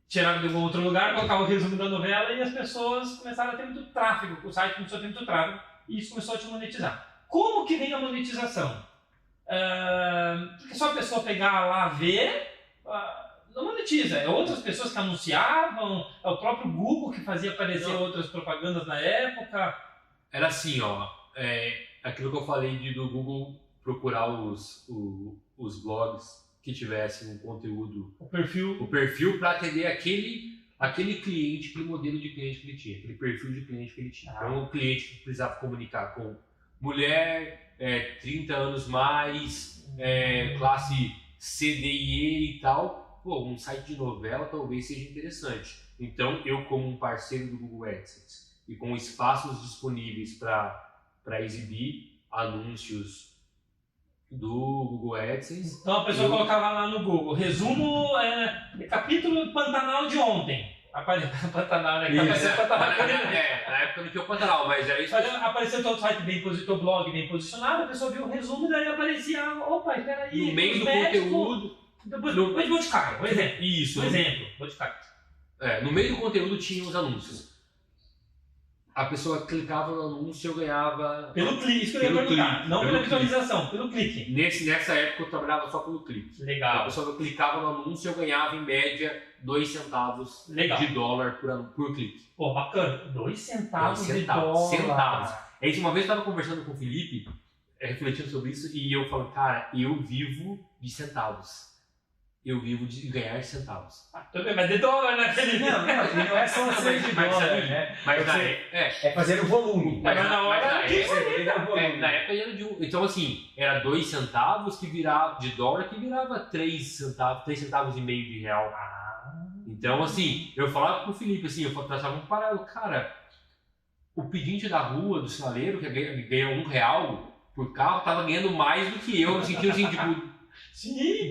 tirava de algum outro lugar, colocava o resumo da novela e as pessoas começaram a ter muito tráfego, o site começou a ter muito tráfego e isso começou a te monetizar. Como que vem a monetização? Porque só a pessoa pegar lá, ver... não monetiza, é outras pessoas que anunciavam, é o próprio Google que fazia aparecer outras propagandas na época. Era assim, ó, aquilo que eu falei do Google procurar os blogs que tivessem um conteúdo, o perfil para atender aquele cliente, aquele modelo de cliente que ele tinha, aquele perfil de cliente que ele tinha. Então o cliente que precisava comunicar com mulher, 30 anos mais, classe CDIE e tal, um site de novela talvez seja interessante. Então, eu como um parceiro do Google AdSense e com espaços disponíveis para exibir anúncios do Google AdSense... Então a pessoa colocava lá no Google, resumo, capítulo Pantanal de ontem. Pantanal, né? Na época não tinha o Pantanal, mas era isso. Apareceu todo o site teu blog bem posicionado, a pessoa viu o resumo e daí aparecia, opa, espera aí. No meio do conteúdo... Depois Boticário, por exemplo. Isso. Por exemplo, Boticário. No meio do conteúdo tinha os anúncios. A pessoa clicava no anúncio e eu ganhava... Pelo clique, isso que eu ia perguntar. Não pela visualização, pelo clique. Nessa época eu trabalhava só pelo clique. Legal. A pessoa clicava no anúncio e eu ganhava em média 2 centavos de dólar por clique. Pô, bacana. 2 centavos de dólar. Centavos. Uma vez eu estava conversando com o Felipe, refletindo sobre isso, e eu falei, cara, eu vivo de centavos. Eu vivo de ganhar centavos. Tudo bem, mas de dólar, né, Felipe? Não é só ser de dólar, né? Mas é fazer o volume. Mas na hora na época era de então assim, era 2 centavos de dólar que virava 3 centavos e meio de real. Então assim, eu falava com o Felipe assim, eu traçava um paralelo, cara, o pedinte da rua, do sinaleiro, que ganha R$1 por carro, tava ganhando mais do que eu, no sentido assim, tipo, sim,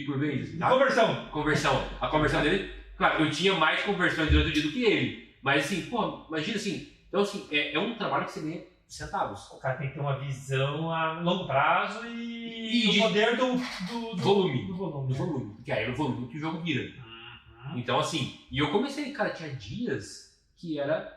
por vez. Tá? Conversão. A conversão dele, claro, eu tinha mais conversões durante o dia do que ele. Mas assim, imagina assim. Então assim, é um trabalho que você ganha centavos. O cara tem que ter uma visão a longo prazo e o poder do volume. Porque aí é o volume que o jogo vira. Então assim, e eu comecei, cara, tinha dias que era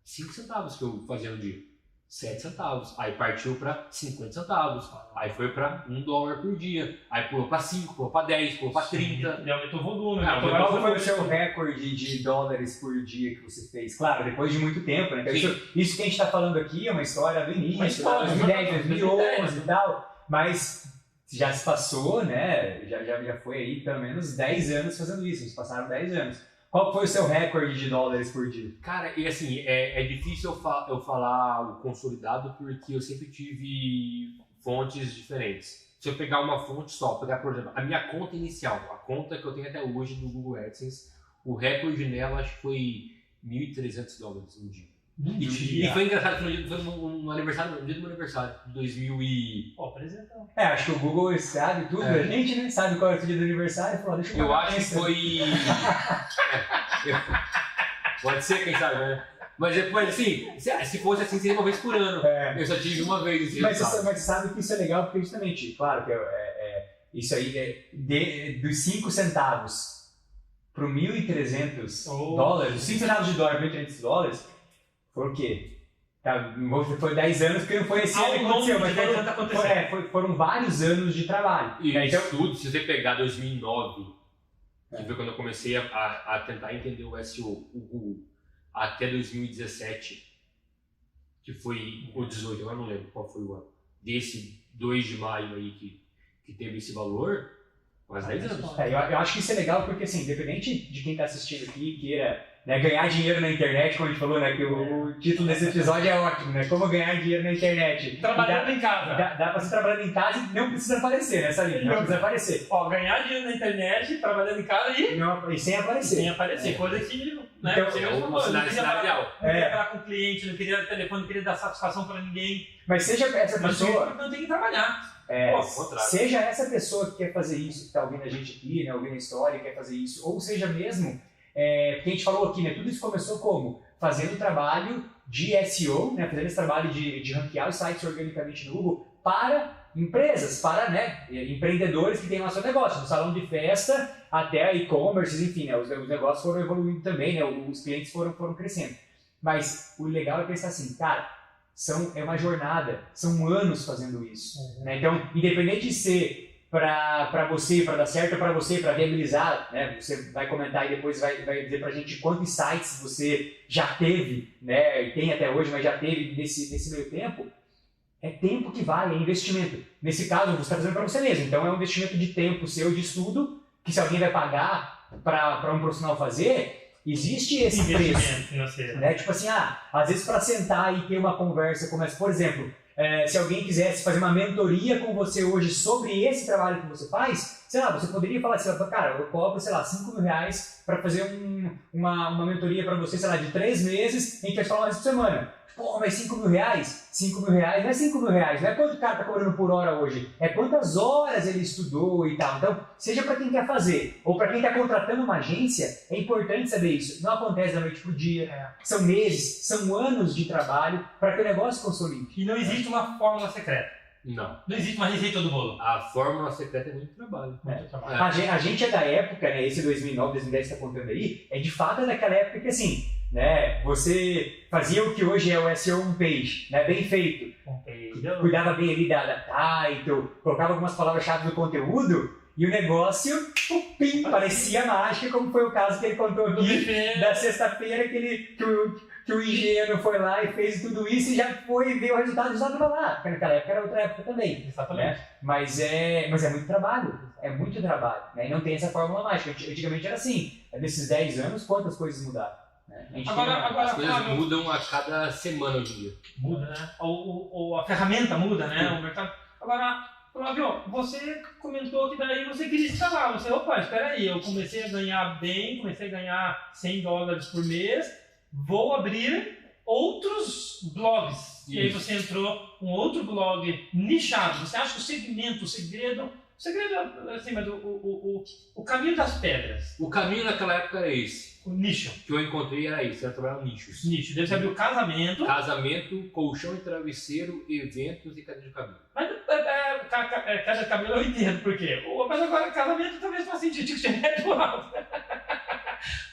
5 centavos que eu fazia no dia. 7 centavos, aí partiu para 50 centavos, aí foi para $1 por dia, aí pulou para 5, pulou para 10, pulou para 30. E aumentou o volume. Qual foi o seu recorde de dólares por dia que você fez? Claro, depois de muito tempo, né? Isso que a gente está falando aqui é uma história do início, 2010, 2011 e tal, mas já se passou, né? Já foi aí pelo menos 10 anos fazendo isso, eles passaram 10 anos. Qual foi o seu recorde de dólares por dia? Cara, e assim, é difícil eu falar o consolidado porque eu sempre tive fontes diferentes. Se eu pegar uma fonte só, por exemplo, a minha conta inicial, a conta que eu tenho até hoje do Google AdSense, o recorde nela acho que foi $1.300 no dia. E foi engraçado, foi no aniversário, no dia do meu aniversário, de 2000 e... Pô, apresentão. Acho que o Google sabe tudo, a gente, né? Sabe qual é o dia do aniversário, falou, deixa eu acho que foi... Pode ser, quem sabe, né? Mas depois, assim, se fosse assim, seria uma vez por ano. Eu só tive uma vez. Mas você sabe que isso é legal, porque justamente, claro, que isso aí dos 5 centavos para $1.300, os 5 centavos de dólar para $1.300, foi o quê? Tá, não vou dizer que foi 10 anos, porque não foi esse ano que aconteceu, mas foram vários anos de trabalho. E então, tudo, se você pegar 2009, que foi quando eu comecei a tentar entender o SEO, o Google, até 2017, que foi o 18, eu não lembro qual foi o ano, desse 2 de maio aí que teve esse valor, quase 10 anos. Eu acho que isso é legal porque, assim, independente de quem está assistindo aqui, queira, né, ganhar dinheiro na internet, como a gente falou, né, que o título desse episódio é ótimo, né, como ganhar dinheiro na internet. Trabalhando em casa. Dá pra você trabalhando em casa e não precisa aparecer, né, Salim? Não precisa aparecer. Ó, ganhar dinheiro na internet, trabalhando em casa e sem aparecer. Sem aparecer, coisa que, né, então, não queria falar com o cliente, não queria telefone, não queria dar satisfação pra ninguém. Mas seja essa pessoa... Mas não tem que trabalhar. Seja essa pessoa que quer fazer isso, que está ouvindo a gente aqui, né, ouvindo a história, quer fazer isso, ou seja mesmo, porque a gente falou aqui, né, tudo isso começou como? Fazendo trabalho de SEO, né, fazendo esse trabalho de ranquear os sites organicamente no Google para empresas, para, né, empreendedores que têm lá seu negócio, do salão de festa até e-commerce, enfim, né, os negócios foram evoluindo também, né, os clientes foram crescendo. Mas o legal é pensar assim, cara, é uma jornada, são anos fazendo isso. Né? Então, independente de ser para você, para dar certo, para você, para viabilizar, né? Você vai comentar e depois vai dizer para a gente quantos sites você já teve, né? E tem até hoje, mas já teve nesse meio tempo. É tempo que vale, é investimento. Nesse caso, você está fazendo para você mesmo. Então, é um investimento de tempo seu, de estudo, que se alguém vai pagar para um profissional fazer... Existe esse preço, né? Tipo assim, às vezes para sentar e ter uma conversa, por exemplo, se alguém quisesse fazer uma mentoria com você hoje sobre esse trabalho que você faz, sei lá, você poderia falar assim, cara, eu cobro, sei lá, R$5.000 para fazer uma mentoria para você, sei lá, de 3 meses, em que vai falar uma vez por semana. Pô, mas R$5.000? R$5.000 não é R$5.000, não é quanto o cara tá cobrando por hora hoje, é quantas horas ele estudou e tal. Então, seja para quem quer fazer ou para quem está contratando uma agência, é importante saber isso. Não acontece da noite pro dia, são meses, são anos de trabalho para que o negócio consolide. E não existe uma fórmula secreta. Não existe uma receita do bolo. A fórmula secreta é muito trabalho. A gente é da época, né, esse 2009, 2010 que está contando aí, é de fato daquela época que assim, né, você fazia o que hoje é o SEO homepage, né, bem feito. Cuidava bem ali da title, colocava algumas palavras-chave no conteúdo e o negócio, parecia mágica, como foi o caso que ele contou aqui da sexta-feira que o engenheiro foi lá e fez tudo isso e já foi ver o resultado já estava lá. Porque naquela época era outra época também. Exatamente. Né? Mas é muito trabalho. É muito trabalho. Né? E não tem essa fórmula mágica. Antigamente era assim. Nesses 10 anos, quantas coisas mudaram? Né? Agora, as coisas mudam a cada semana hoje em dia. Muda, né? Ou a ferramenta muda, né? O mercado. Agora, Flávio, você comentou que daí você queria escalar. Espera aí, eu comecei a ganhar bem, comecei a ganhar $100 por mês. Vou abrir outros blogs. Isso. E aí você entrou um outro blog nichado. Você acha que o segredo, assim, mas o caminho das pedras. O caminho naquela época era esse. O nicho. O que eu encontrei era isso, era trabalhar nichos. Nicho. Deve ser abrir o casamento. Casamento, colchão e travesseiro, eventos e cadeira de cabelo. Mas cadeira de cabelo eu entendo por quê. Mas agora casamento talvez faça sentido, tinha que ser médio alto.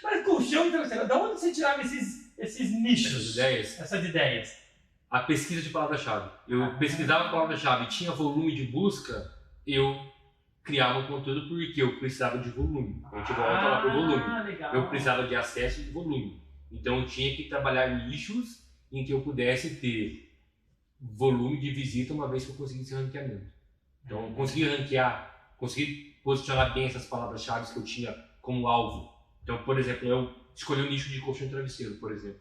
Mas colchão e travesseiro, de onde você tirava esses nichos? Essas ideias? A pesquisa de palavra-chave. Eu pesquisava a palavra-chave, tinha volume de busca, eu criava um conteúdo porque eu precisava de volume. A gente volta lá pro volume. Legal. Eu precisava de acesso e de volume. Então eu tinha que trabalhar nichos em que eu pudesse ter volume de visita uma vez que eu conseguisse ranqueamento. Então eu consegui ranquear, consegui posicionar bem essas palavras-chave que eu tinha como alvo. Então, por exemplo, eu escolhi o nicho de colchão e travesseiro, por exemplo.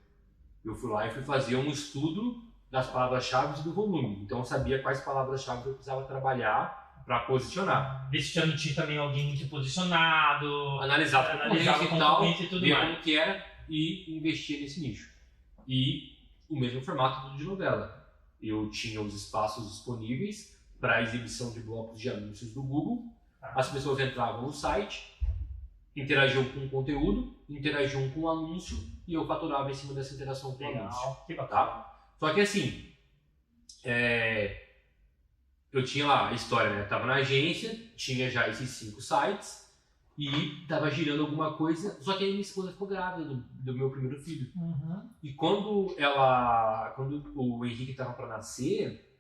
Eu fui lá e fui fazer um estudo das palavras-chave e do volume. Então, eu sabia quais palavras-chave eu precisava trabalhar para posicionar. Ver se já não tinha também alguém muito posicionado. Analisar a concorrência e tudo ver mais. Como que era e investir nesse nicho. E o mesmo formato de novela. Eu tinha os espaços disponíveis para exibição de blocos de anúncios do Google. As pessoas entravam no site, interagiam com o conteúdo, interagiam com o anúncio e eu faturava em cima dessa interação com o anúncio. Tá? Só que assim, eu tinha lá a história, né? Eu tava na agência, tinha já esses 5 sites e tava girando alguma coisa, só que aí minha esposa ficou grávida do meu primeiro filho. E quando o Henrique tava para nascer,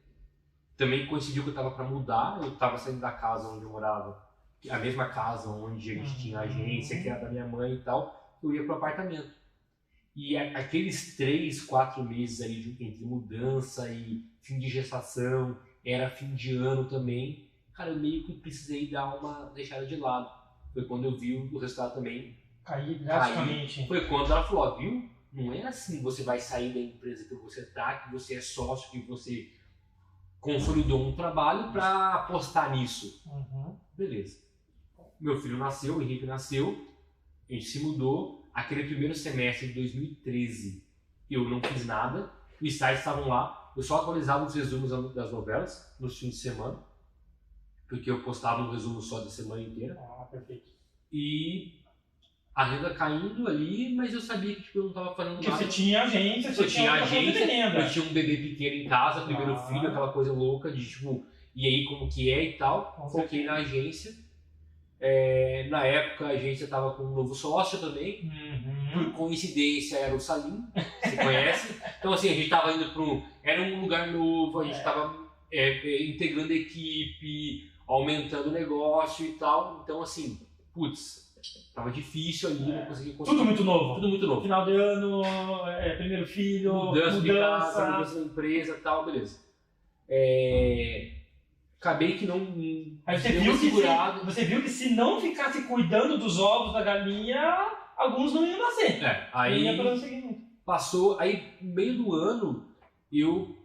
também coincidiu que eu tava para mudar, eu tava saindo da casa onde eu morava, a mesma casa onde a gente tinha a agência, que era da minha mãe e tal, eu ia pro apartamento. E aqueles 3, 4 meses aí entre mudança e fim de gestação, era fim de ano também, cara, eu meio que precisei dar uma deixada de lado. Foi quando eu vi o resultado também cair drasticamente. Foi quando ela falou, viu? Não é assim, você vai sair da empresa que você tá, que você é sócio, que você consolidou um trabalho para apostar nisso. Beleza. Meu filho nasceu, o Henrique nasceu, a gente se mudou. Aquele primeiro semestre de 2013, eu não fiz nada, os sites estavam lá, eu só atualizava os resumos das novelas nos fins de semana, porque eu postava um resumo só da semana inteira. Perfeito. E a renda caindo ali, mas eu sabia que eu não estava fazendo nada. Porque você tinha agência, eu tinha um bebê pequeno em casa, primeiro filho, aquela coisa louca de tipo, e aí como que é e tal. Foquei na agência. Na época a agência estava com um novo sócio também, por coincidência era o Salim, você conhece? Então assim, a gente estava indo era um lugar novo, a gente estava integrando a equipe, aumentando o negócio e tal, então assim, tava difícil ali, não conseguia conseguir. Tudo muito novo. Tudo muito novo. Final de ano, primeiro filho, mudança de casa, mudança da empresa e tal, beleza. Acabei que não. Aí você viu que se não ficasse cuidando dos ovos da galinha, alguns não iam nascer. Aí passou, aí no meio do ano eu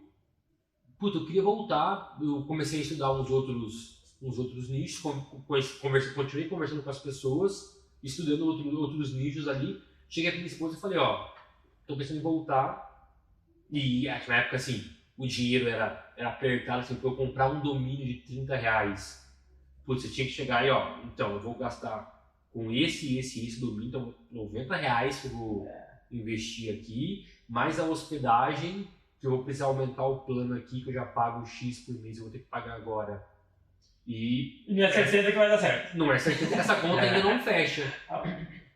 queria voltar, eu comecei a estudar uns outros nichos, continuei conversando com as pessoas, estudando outros nichos ali. Cheguei pra minha esposa e falei, tô pensando em voltar. E na época assim, o dinheiro era apertado, assim, pra eu comprar um domínio de R$30. Você tinha que chegar aí, então eu vou gastar com esse domínio, então R$90 que eu vou investir aqui, mais a hospedagem, que eu vou precisar aumentar o plano aqui, que eu já pago X por mês, eu vou ter que pagar agora. E não é certeza que vai dar certo. Não é certeza que essa conta ainda não fecha.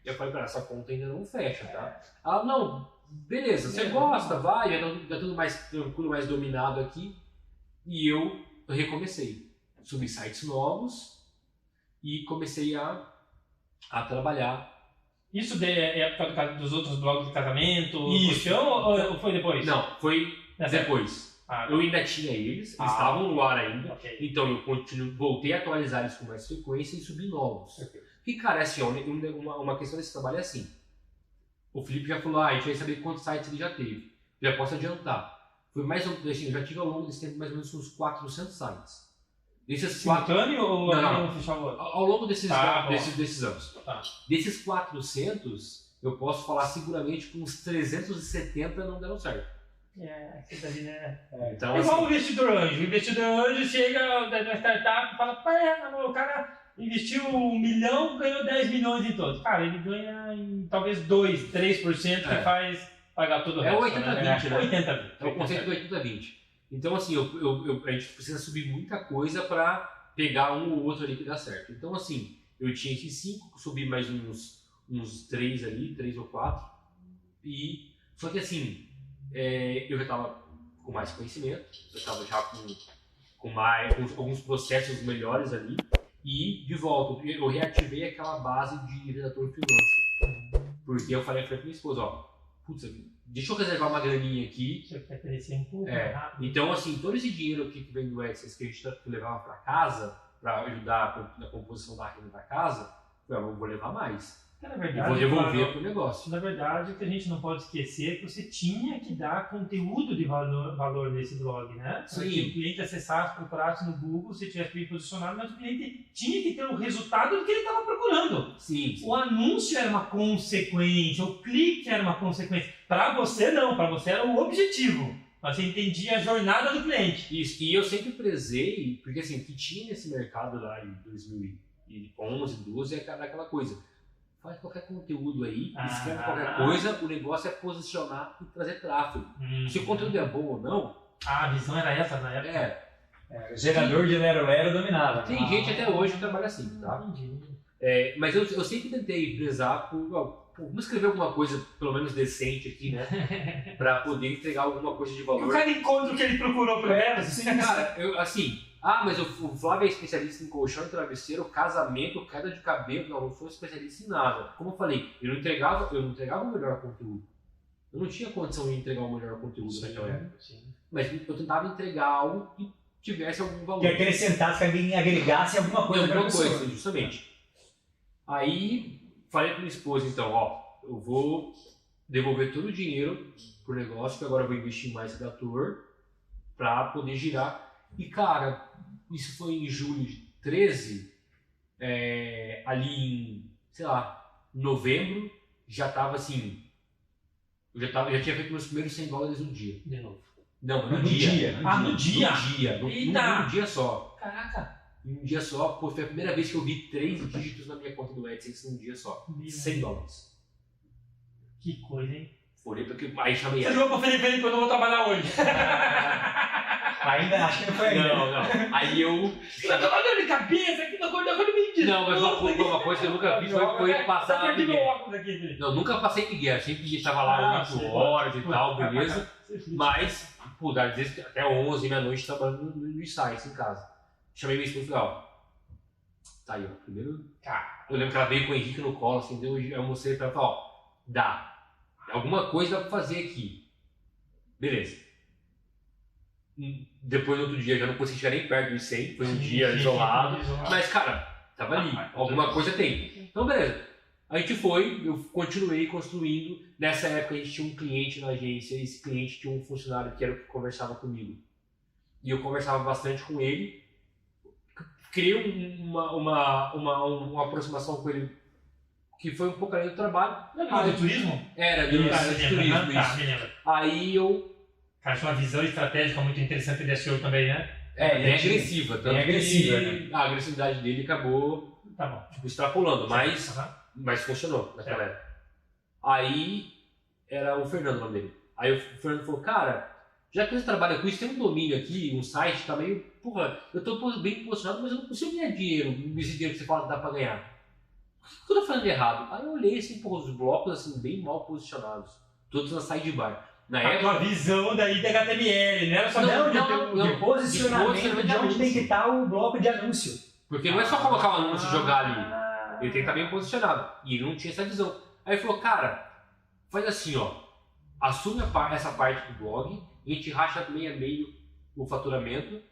Eu falei pra ela, essa conta ainda não fecha, tá? Ela, não, beleza, você gosta, vai, já tudo mais tranquilo, mais dominado aqui. E eu recomecei. Subi sites novos e comecei a trabalhar. Isso é época dos outros blogs de casamento, puxão, ou foi depois? Não, foi depois. Eu ainda tinha eles estavam no ar ainda. Então eu voltei a atualizar eles com mais frequência e subi novos. E cara, assim, uma questão desse trabalho é assim. O Felipe já falou, a gente vai saber quantos sites ele já teve. Já posso adiantar. Foi mais ou menos, assim, eu já tive ao longo desse tempo mais ou menos uns 400 sites. Simultâneo ou não. Ao longo desses anos. Desses 400, eu posso falar seguramente que uns 370 não deram certo. Então, é igual o investidor anjo. O investidor anjo chega na startup e fala, o cara investiu 1 milhão, ganhou 10 milhões em todos. Cara, ele ganha em talvez 2, 3% que faz pagar todo o resto. É o 80-20, né? 80-20. É o conceito do 80-20. Então, assim, a gente precisa subir muita coisa para pegar um ou outro ali que dá certo. Então, assim, eu tinha esses 5, subi mais uns 3 ali, 3 ou 4. Só que, assim, eu já estava com mais conhecimento, eu estava já com alguns processos melhores ali. E, de volta, eu reativei aquela base de redator freelancer. Porque eu falei pra minha esposa, deixa eu reservar uma graninha aqui. Você quer crescer um pouco rápido. Então, assim, todo esse dinheiro aqui que vem do AdSense que a gente levava para casa, para ajudar na composição da renda da casa, eu vou levar mais. Na verdade, eu vou devolver pro negócio. Na verdade, o que a gente não pode esquecer é que você tinha que dar conteúdo de valor nesse blog, né? Para que o cliente acessasse, procurasse no Google, se tivesse bem posicionado, mas o cliente tinha que ter o resultado do que ele estava procurando. Sim. O anúncio era uma consequência, o clique era uma consequência. Para você não, para você era o objetivo. Você entendia a jornada do cliente. Isso, e eu sempre prezei, porque assim, o que tinha nesse mercado lá em 2011, 2012 é aquela coisa. Faz qualquer conteúdo aí, escreve qualquer coisa, o negócio é posicionar e trazer tráfego. Se o conteúdo é bom ou não... A visão era essa na época? O gerador de Lero Lero dominava. Tem gente até hoje que trabalha assim, tá? Entendi. Mas eu sempre tentei prezar vamos escrever alguma coisa, pelo menos decente aqui, né? Pra poder entregar alguma coisa de valor. O cara encontra o que ele procurou pelo menos. Sim, cara, mas o Flávio é especialista em colchão e travesseiro, casamento, queda de cabelo. Não sou especialista em nada. Como eu falei, eu não entregava o melhor conteúdo. Eu não tinha condição de entregar o melhor conteúdo naquela época. Sim. Mas eu tentava entregar algo que tivesse algum valor. Que acrescentasse, que alguém agregasse alguma coisa para a pessoa. Justamente. Aí, falei para minha esposa, então, eu vou devolver todo o dinheiro pro negócio, que agora eu vou investir mais da ator, para poder girar. E, cara, isso foi em julho de 13, ali em, sei lá, novembro, já tava assim, eu já tinha feito meus primeiros $100 no dia. De novo. Não, no dia. No dia? Num dia só. Caraca. Em um dia só, foi a primeira vez que eu vi 3 dígitos na minha conta do AdSense num dia só. $100. Que coisa, hein? Foi porque aí chamei ela. Você jogou pro Felipe que eu não vou trabalhar hoje. Ainda, acho que não foi ainda. Não. Aí eu... Eu tô com dor de cabeça aqui, não acordei mentira. Não, mas uma coisa que eu nunca fiz foi passar... Tá perdendo óculos aqui, Felipe. Não, nunca passei Miguel. Sempre estava lá 8 horas e tal, beleza. Mas, às vezes até 11, meia-noite, trabalhando no site em casa. Chamei minha esposa e falei, tá aí, primeiro... Eu lembro que ela veio com o Henrique no colo, assim, eu mostrei pra ela e falei, dá. Alguma coisa dá pra fazer aqui. Beleza. Depois, no outro dia, já não consegui chegar nem perto dos 100, foi um dia isolado. Mas, cara, tava ali, alguma coisa tem. Então, beleza. A gente eu continuei construindo. Nessa época, a gente tinha um cliente na agência, e esse cliente tinha um funcionário que era o que conversava comigo. E eu conversava bastante com ele. Criei uma aproximação com ele que foi um pouco além do trabalho. De turismo? Era de turismo, isso. Aí eu... Cara, tinha uma visão estratégica muito interessante desse senhor também, né? Bem agressiva. Tanto bem agressiva, né? A agressividade dele acabou extrapolando, mas funcionou naquela época. Aí era o Fernando o nome dele. Aí o Fernando falou, cara, já que você trabalha com isso, tem um domínio aqui, um site, tá meio... Porra, eu tô bem posicionado, mas eu não consigo ganhar dinheiro, esse dinheiro que você fala que dá pra ganhar. O que eu tô fazendo de errado? Aí eu olhei assim, os blocos assim, bem mal posicionados, todos na sidebar. Na época... A visão daí da HTML, né? Era só de posicionamento de onde tem que estar o bloco de anúncio. Porque não é só colocar um anúncio e jogar ali. Ele tem que estar bem posicionado. E ele não tinha essa visão. Aí ele falou, cara, faz assim, assume essa parte do blog, a gente racha meio a meio o faturamento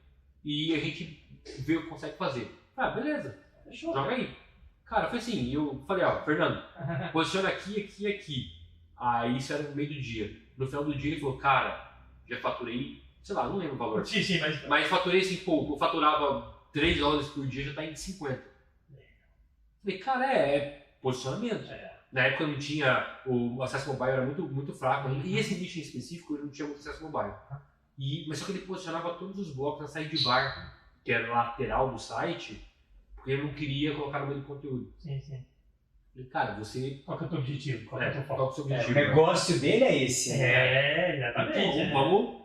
e a gente vê o que consegue fazer. Beleza, fechou, joga aí. Cara, foi assim, eu falei, Fernando, posiciona aqui, aqui e aqui. Aí isso era no meio do dia. No final do dia ele falou, cara, já faturei, sei lá, não lembro o valor. Sim, mas faturei assim, eu faturava $3 por dia, já tá em 50. Falei, cara, é posicionamento. Na época não tinha, o acesso mobile era muito, muito fraco, e esse nicho em específico ele não tinha muito acesso mobile. Mas só que ele posicionava todos os blocos na sidebar, que era lateral do site, porque ele não queria colocar no meio do conteúdo. Sim. Falei, cara, você... Qual que é o teu objetivo? Qual é o seu objetivo? O negócio dele é esse. Exatamente. Então, vamos...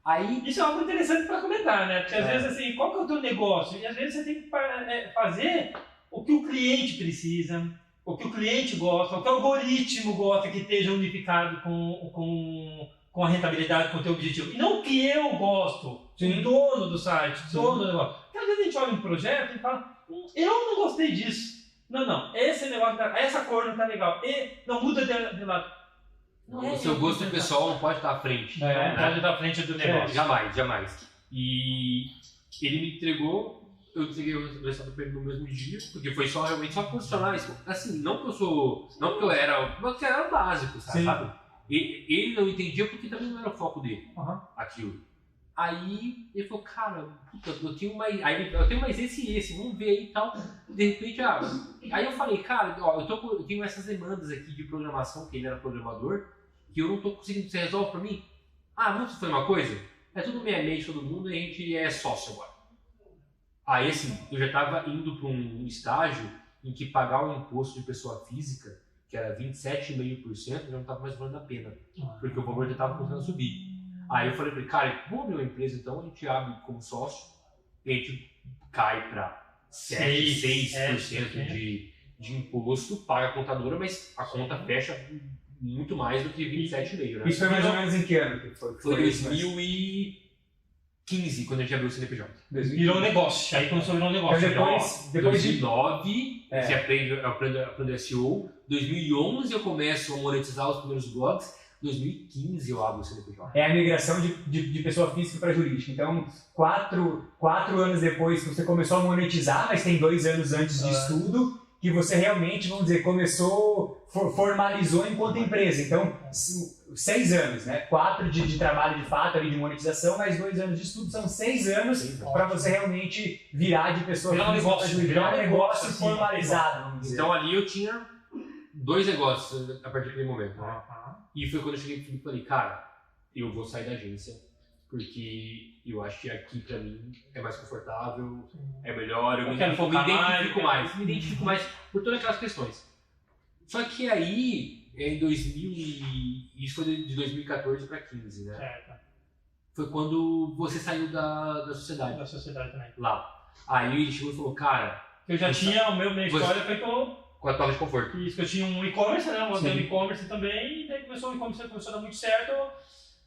Aí... Isso é algo interessante para comentar, né? Porque às vezes, assim, qual que é o teu negócio? E às vezes você tem que fazer o que o cliente precisa, o que o cliente gosta, o que o algoritmo gosta que esteja unificado com a rentabilidade, com o teu objetivo. E não o que eu gosto, o dono do site, o dono do negócio. Porque às vezes a gente olha um projeto e fala, eu não gostei disso. Não, esse negócio, essa cor não tá legal. Não, muda de lado. O seu gosto pessoal não pode estar à frente. Não pode estar à frente do negócio. Jamais. E ele me entregou, eu entreguei o resultado para ele no mesmo dia, porque foi realmente só posicionar isso. Assim, não que eu era o básico, sabe? Ele não entendia porque também não era o foco dele, aquilo. Aí ele falou, cara, eu tenho mais esse, vamos ver aí e tal. De repente, aí eu falei, cara, eu tenho essas demandas aqui de programação, que ele era programador, que eu não tô conseguindo, você resolve pra mim? Vamos fazer uma coisa? É tudo meia-meia de todo mundo e a gente é sócio agora. Aí assim, eu já tava indo pra um estágio em que pagar o imposto de pessoa física, que era 27,5%, já não tava mais valendo a pena, porque o valor já tava começando a subir. Aí eu falei pra ele, cara, vamos abrir uma empresa então, a gente abre como sócio, e a gente cai pra 6% de imposto, paga a contadora, mas a conta fecha muito mais do que 27,5, né? Isso foi mais ou menos em que ano que foi? Foi 2015, quando a gente abriu o CNPJ. Virou um negócio. Aí começou a virar um negócio. Então, depois de 2009, você aprende SEO. 2011 eu começo a monetizar os primeiros blogs. 2015 eu abro o CNPJ. É a migração de pessoa física para jurídica. Então, 4 anos depois que você começou a monetizar, mas tem 2 anos antes disso tudo, que você realmente, vamos dizer, formalizou enquanto empresa. Então, 6 anos, né? 4 de trabalho de fato ali de monetização, mais 2 anos de estudo, são 6 anos para você realmente virar de pessoa física para jurídica. Virar um negócio assim, formalizado, vamos dizer. Então ali eu tinha 2 negócios a partir daquele momento, né? E foi quando eu cheguei e falei, cara, eu vou sair da agência, porque eu acho que aqui pra mim é mais confortável, é melhor, eu me identifico mais por todas aquelas questões. Só que aí, em 2000, isso foi de 2014 para 15, né? Certo. Foi quando você saiu da sociedade. Da sociedade também. Lá. Aí ele chegou e falou, cara... Eu já tinha, minha história foi que eu... Com a tua de conforto. Isso, que eu tinha um e-commerce, né? Eu montei um e-commerce também, e daí começou o e-commerce, começou a dar muito certo.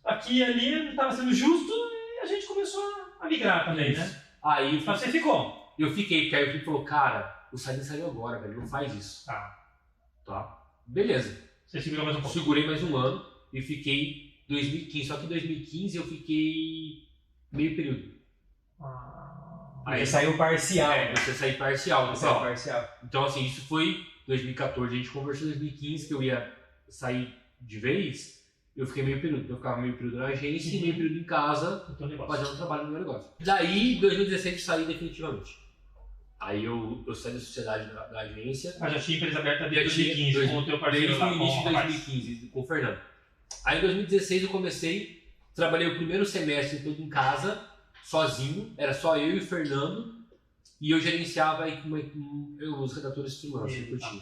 Aqui e ali estava sendo justo e a gente começou a migrar também, né? Aí mas você ficou? Eu fiquei, porque aí o Felipe falou, cara, o Salim saiu agora, velho, não faz isso. Tá. Beleza. Você segurou mais um pouco? Segurei mais um ano e fiquei 2015. Só que em 2015 eu fiquei meio período. Aí saiu parcial. Você saiu parcial. Parcial. Então, assim, isso foi 2014. A gente conversou em 2015 que eu ia sair de vez. Eu fiquei meio período. Eu ficava meio período na agência e meio período em casa, fazendo trabalho no meu negócio. Daí, em 2016, eu saí definitivamente. Aí eu saí da sociedade da agência. Mas já tinha empresa aberta desde 2015, com o teu parceiro lá. Desde o início de 2015, com o Fernando. Aí em 2016 eu comecei, trabalhei o primeiro semestre todo em casa, sozinho, era só eu e o Fernando, e eu gerenciava aí os redatores freelancers que eu tinha.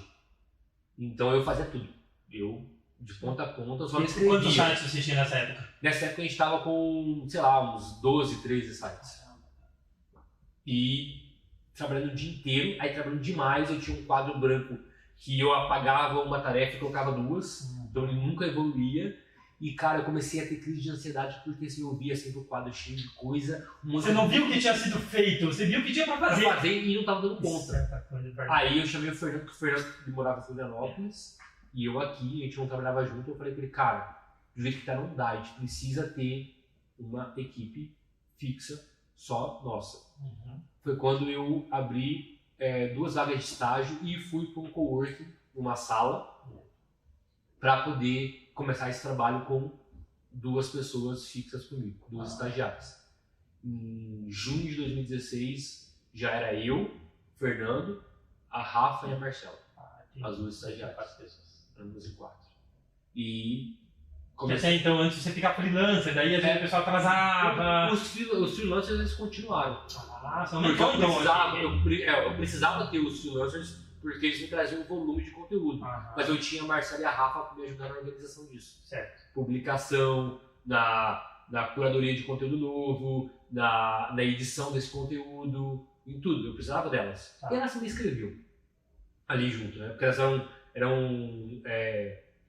Então eu fazia tudo. Eu, de ponta a ponta, só me escrevia. Quantos sites você tinha nessa época? Nessa época a gente estava com, sei lá, uns 12, 13 sites. E trabalhando o dia inteiro, aí trabalhando demais, eu tinha um quadro branco que eu apagava uma tarefa e colocava 2, então ele nunca evoluía. E, cara, eu comecei a ter crise de ansiedade porque assim, eu via sempre o quadro cheio de coisa. Você não viu o que tinha sido feito, você viu o que tinha pra fazer. E não tava dando conta. Aí eu chamei o Fernando, porque o Fernando morava em Florianópolis, e eu aqui, a gente não trabalhava junto, eu falei pra ele, cara, do jeito que tá não dá, a gente precisa ter uma equipe fixa, só nossa. Foi quando eu abri 2 vagas de estágio e fui para um coworking, uma sala, para poder começar esse trabalho com 2 pessoas fixas comigo, 2 estagiários. Em junho de 2016 já era eu, Fernando, a Rafa e a Marcela, as 2 estagiárias. Éramos em 4. E até então, antes de você ficar freelancer, daí às vezes o pessoal atrasava. Os freelancers eles continuaram. Eu precisava ter os freelancers porque eles me traziam um volume de conteúdo. Mas eu tinha a Marcela e a Rafa para me ajudar na organização disso. Certo. Publicação, na curadoria de conteúdo novo, na edição desse conteúdo, em tudo. Eu precisava delas. E elas me escreviam ali junto, né? Porque elas eram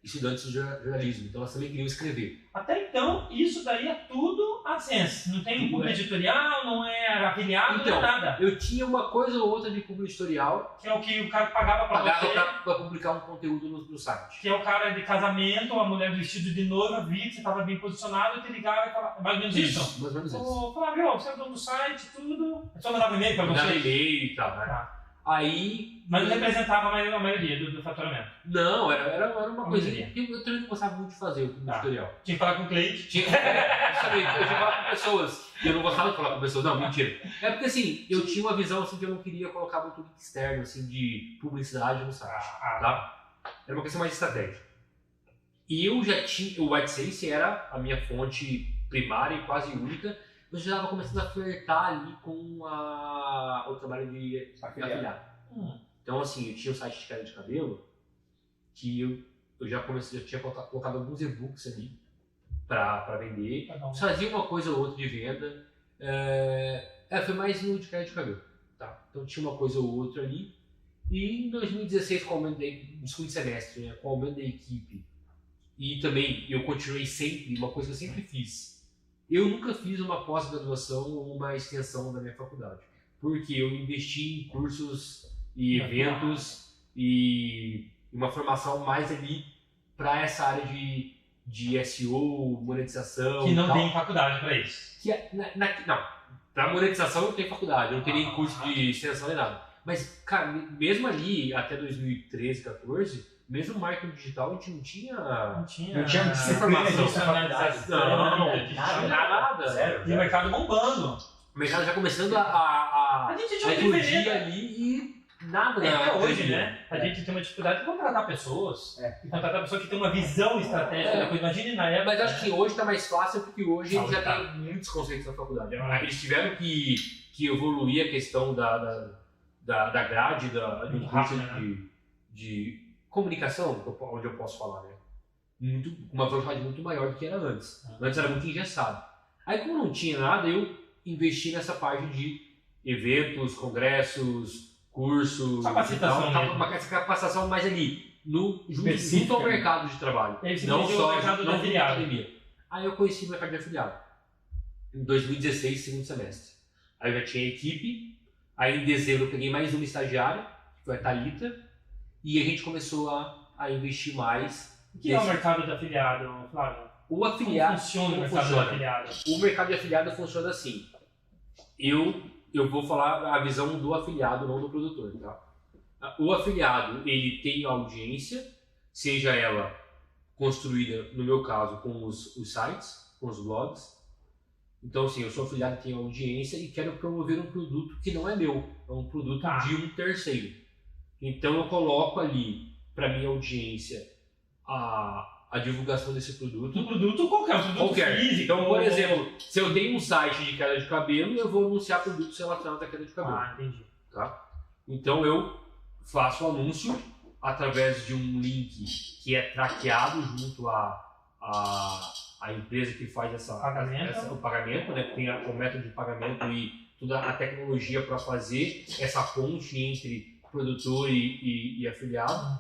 estudantes de jornalismo, então elas também queriam escrever. Até então, isso daí é tudo AdSense. Não tem público editorial, não é afiliado, então, não é nada. Eu tinha uma coisa ou outra de público editorial. Que é o que o cara pagava pra publicar um conteúdo no site. Que é o cara de casamento, a mulher vestida de noiva, via que você estava bem posicionado e te ligava e falava, mais ou menos isso. Mais ou menos isso. Flávio, você é dono do site, tudo. É só mandava e-mail pra você? Mandava e-mail e tal, né? Aí... Mas não representava a maioria do faturamento? Não, era uma coisinha que eu também não gostava muito de fazer, o público editorial. Tinha que falar com o cliente? Eu tinha que falar com pessoas. E eu não gostava de falar com pessoas. Não, mentira. É porque assim, eu tinha uma visão assim, que eu não queria colocar muito link externo assim, de publicidade no site. Tá? Era uma questão mais estratégica. E eu já tinha... O AdSense era a minha fonte primária e quase única. Eu já estava começando a flertar ali com o trabalho de afiliado. Então, assim, eu tinha um site de queda de cabelo que eu já tinha colocado alguns e-books ali para vender. Fazia uma coisa ou outra de venda. Foi mais no de queda de cabelo. Tá? Então, tinha uma coisa ou outra ali. E em 2016, com o aumento no segundo semestre, né, com o aumento da equipe, e também eu continuei sempre, uma coisa que eu sempre fiz, eu nunca fiz uma pós-graduação ou uma extensão da minha faculdade, porque eu investi em cursos e eventos e uma formação mais ali para essa área de SEO, monetização. Que não tem faculdade para isso. Não, para monetização eu tenho faculdade, eu não tenho nem curso de extensão nem nada. Mas, cara, mesmo ali, até 2013, 14, mesmo marketing digital, a gente não tinha informação. Nada. Zero. E o mercado bombando. O mercado já começando a gente tinha uma explodir ali e nada. Até hoje, né? A gente tem uma dificuldade de contratar pessoas. E contratar pessoas que têm uma visão estratégica. Imagine na época. Mas acho que hoje está mais fácil porque hoje eles já têm muitos conceitos na faculdade. Eles tiveram que evoluir a questão da grade, do curso de comunicação, onde eu posso falar, né? Uma velocidade muito maior do que era antes. Antes era muito engessado. Aí, como não tinha nada, eu investi nessa parte de eventos, congressos, cursos, capacitação, uma capacitação mais ali, junto ao mercado de trabalho, não só na academia. Aí eu conheci o mercado de afiliado em 2016, segundo semestre. Aí eu já tinha equipe, aí em dezembro eu peguei mais uma estagiária, que foi a Thalita, e a gente começou a investir mais. O que é o mercado de afiliado, Flávio? O afiliado, como funciona o mercado de afiliado? O mercado de afiliado funciona assim. Eu vou falar a visão do afiliado, não do produtor, tá? O afiliado, ele tem audiência, seja ela construída, no meu caso, com os sites, com os blogs. Então, assim, eu sou afiliado e tenho audiência e quero promover um produto que não é meu, é um produto de um terceiro. Então, eu coloco ali, para minha audiência, a divulgação desse produto. Um produto qualquer, um produto físico. Então, por exemplo, se eu tenho um site de queda de cabelo, eu vou anunciar produtos relacionados à queda de cabelo. Entendi. Tá? Então, eu faço o anúncio através de um link que é traqueado junto à empresa que faz o pagamento, né? Que tem o método de pagamento e toda a tecnologia para fazer essa ponte entre produtor e afiliado.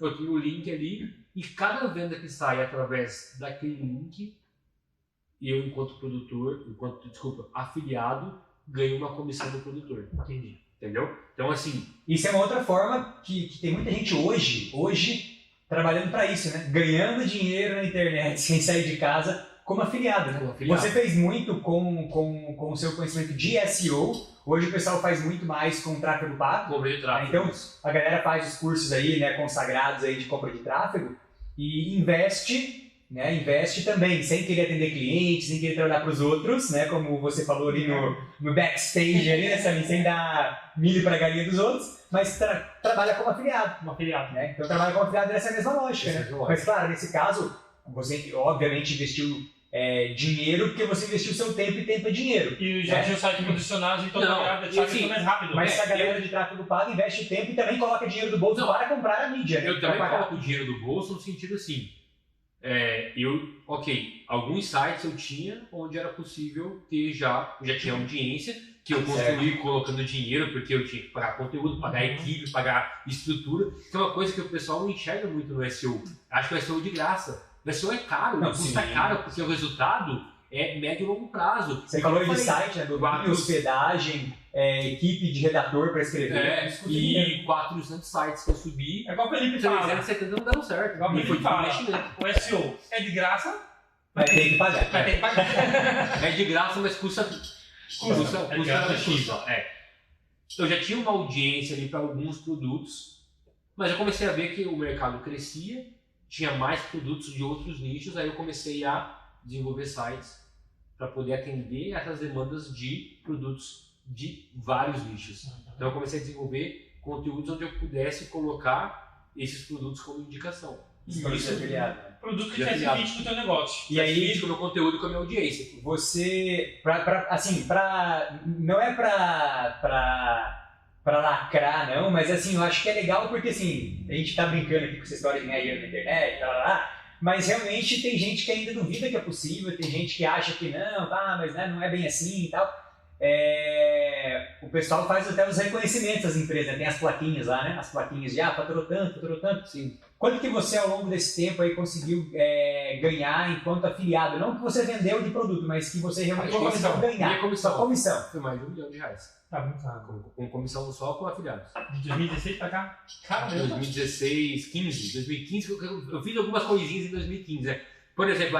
Eu tenho o link ali. E cada venda que sai através daquele link, eu, enquanto afiliado, ganho uma comissão do produtor. Entendi. Entendeu? Então, assim... Isso é uma outra forma que tem muita gente hoje trabalhando para isso, né? Ganhando dinheiro na internet sem sair de casa como afiliado, né? Você fez muito com o seu conhecimento de SEO. Hoje o pessoal faz muito mais com tráfego pago. Compra de tráfego. Então, a galera faz os cursos aí, né, consagrados aí de compra de tráfego e investe também, sem querer atender clientes, sem querer trabalhar para os outros, né, como você falou ali no backstage, ali, né, sem dar milho para a galinha dos outros, mas trabalha como afiliado. Né? Então, trabalha como afiliado dessa mesma lógica. Né? Mas, claro, nesse caso, você obviamente investiu dinheiro porque você investiu seu tempo e tempo é dinheiro. E já tinha o site posicionado, então é mais rápido. Mas se a galera de tráfego pago investe tempo e também coloca dinheiro do bolso para comprar a mídia. Né? Eu também coloco dinheiro do bolso no sentido assim, alguns sites eu tinha onde era possível ter já tinha audiência, que eu construí colocando dinheiro, porque eu tinha que pagar conteúdo, pagar equipe, pagar estrutura, que é uma coisa que o pessoal não enxerga muito no SEO. Acho que o SEO é de graça. O SEO é caro, custa caro, porque o resultado é médio e longo prazo. Você falou aí de site, né? Domínio, hospedagem, equipe de redator para escrever. E 400 sites que eu subi. É igual o Felipe fala. 370 não deram certo. Igual o Felipe fala. O SEO é de graça, mas tem que pagar. É de graça, mas custa X. Eu já tinha uma audiência ali para alguns produtos, mas eu comecei a ver que o mercado crescia, tinha mais produtos de outros nichos, aí eu comecei a desenvolver sites para poder atender essas demandas de produtos de vários nichos. Então eu comecei a desenvolver conteúdos onde eu pudesse colocar esses produtos como indicação. Produto que faz fit com o teu negócio. E aí, com o meu conteúdo e com a minha audiência. Você, não é pra lacrar, não, mas assim, eu acho que é legal porque assim, a gente tá brincando aqui com essa história de ganhar dinheiro na internet, mas realmente tem gente que ainda duvida que é possível, tem gente que acha que não, mas né, não é bem assim e tal. o pessoal faz até os reconhecimentos das empresas, né? Tem as plaquinhas lá, né? As plaquinhas de faturou tanto. Sim. Quanto que você, ao longo desse tempo, aí conseguiu ganhar enquanto afiliado? Não que você vendeu de produto, mas que você realmente conseguiu ganhar. Minha comissão. Sua comissão. Foi mais de R$1 milhão. Tá muito claro. Com comissão só com afiliados. De 2016 pra cá? Caramba. 2016, 15. 2015, eu fiz algumas coisinhas em 2015, né? Por exemplo,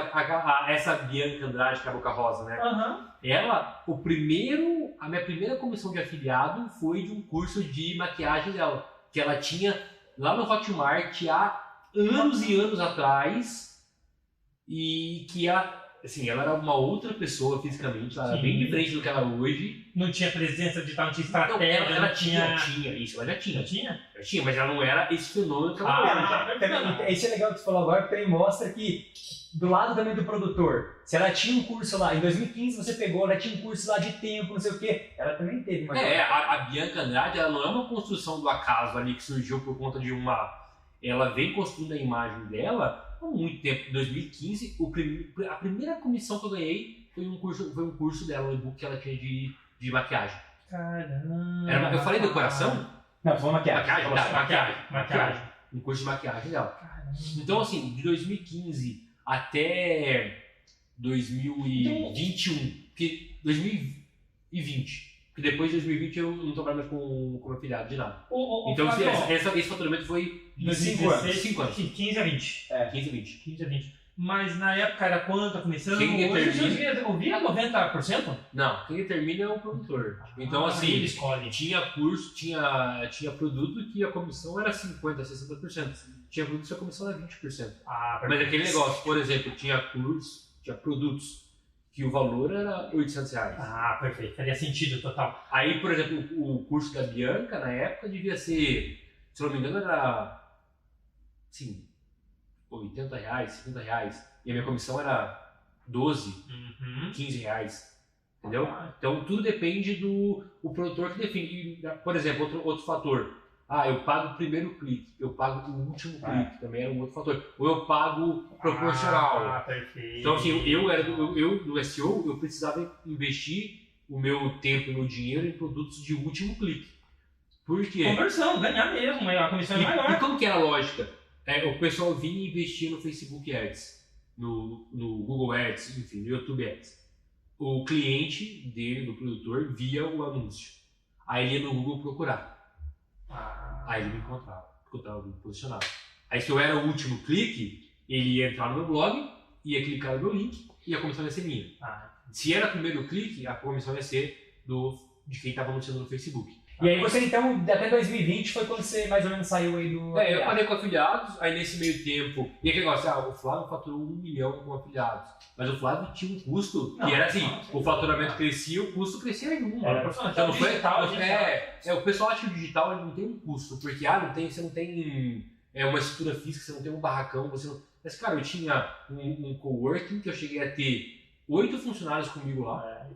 essa Bianca Andrade, que é a Boca Rosa, né? Ela, a minha primeira comissão de afiliado foi de um curso de maquiagem dela, que ela tinha lá no Hotmart há anos e anos atrás, e que assim, ela era uma outra pessoa fisicamente, ela era bem diferente do que ela é hoje. Não tinha presença digital, não tinha estratégia. Não, ela tinha isso, ela já tinha. Já tinha, mas ela não era esse fenômeno que ela era. Isso é legal que você falou agora, porque também mostra que do lado também do produtor, se ela tinha um curso lá, em 2015 você pegou, ela tinha um curso lá de tempo, não sei o quê, ela também teve uma... a Bianca Andrade, ela não é uma construção do acaso ali que surgiu por conta de ela vem construindo a imagem dela há muito tempo. Em 2015, a primeira comissão que eu ganhei foi um curso dela, um e-book que ela tinha de maquiagem. Caramba! Eu falei decoração? Não, foi maquiagem. Maquiagem. Um curso de maquiagem dela. Caramba. Então, assim, de 2015 até 2021, porque 2020, porque depois de 2020 eu não trabalho mais com afiliado de nada. Então esse faturamento foi de 5 anos. 15 a 20. 15 a 20. Mas na época era quanto a comissão? Quem Hoje ouvia 90%? Não, quem determina é o produtor. Então assim, ele escolhe. Tinha curso, tinha produto que a comissão era 50%, 60%. Tinha produto que a comissão era 20%. Mas aquele negócio, por exemplo, tinha produtos que o valor era R$800. Perfeito. Faria sentido total. Aí, por exemplo, o curso da Bianca, na época, devia ser, se não me engano, era, assim, R$80, R$70. E a minha comissão era R$12, R$15. Entendeu? Então, tudo depende do produtor que define. E, por exemplo, outro fator. Eu pago o primeiro clique, eu pago o último clique, também era um outro fator. Ou eu pago proporcional. Perfeito. Então, assim, eu no SEO, eu precisava investir o meu tempo e o meu dinheiro em produtos de último clique. Por quê? Conversão, ganhar mesmo, a comissão é maior. E como que era a lógica? O pessoal vinha investir no Facebook Ads, no Google Ads, enfim, no YouTube Ads. O cliente dele, do produtor, via o anúncio. Aí ele ia no Google procurar. Aí ele me encontrava, porque eu estava me posicionado. Aí se eu era o último clique, ele ia entrar no meu blog, ia clicar no meu link e a comissão ia ser minha. Se era o primeiro clique, a comissão ia ser de quem estava anunciando no Facebook. E aí você então, até 2020 foi quando você mais ou menos saiu aí do... eu parei com afiliados, aí nesse meio tempo, e aquele negócio, o Flávio faturou 1 milhão com afiliados, mas o Flávio tinha um custo que era assim, o faturamento crescia, o custo crescia em 1. Então não foi digital, o pessoal acha que o digital ele não tem um custo, porque você não tem uma estrutura física, você não tem um barracão, você não... Mas cara, eu tinha um coworking que eu cheguei a ter 8 funcionários comigo lá.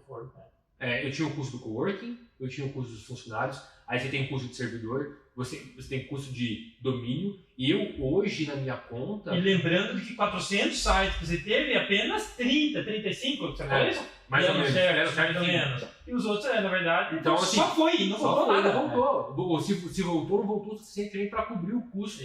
Eu tinha o custo do coworking, eu tinha o custo dos funcionários, aí você tem custo de servidor, você tem custo de domínio, e eu hoje na minha conta... E lembrando que 400 sites que você teve, apenos 30, 35, você falou isso? Mais ou menos. E os outros, na verdade, então, assim, só foi, não voltou nada. Não voltou. Se voltou, não voltou o suficiente para cobrir o custo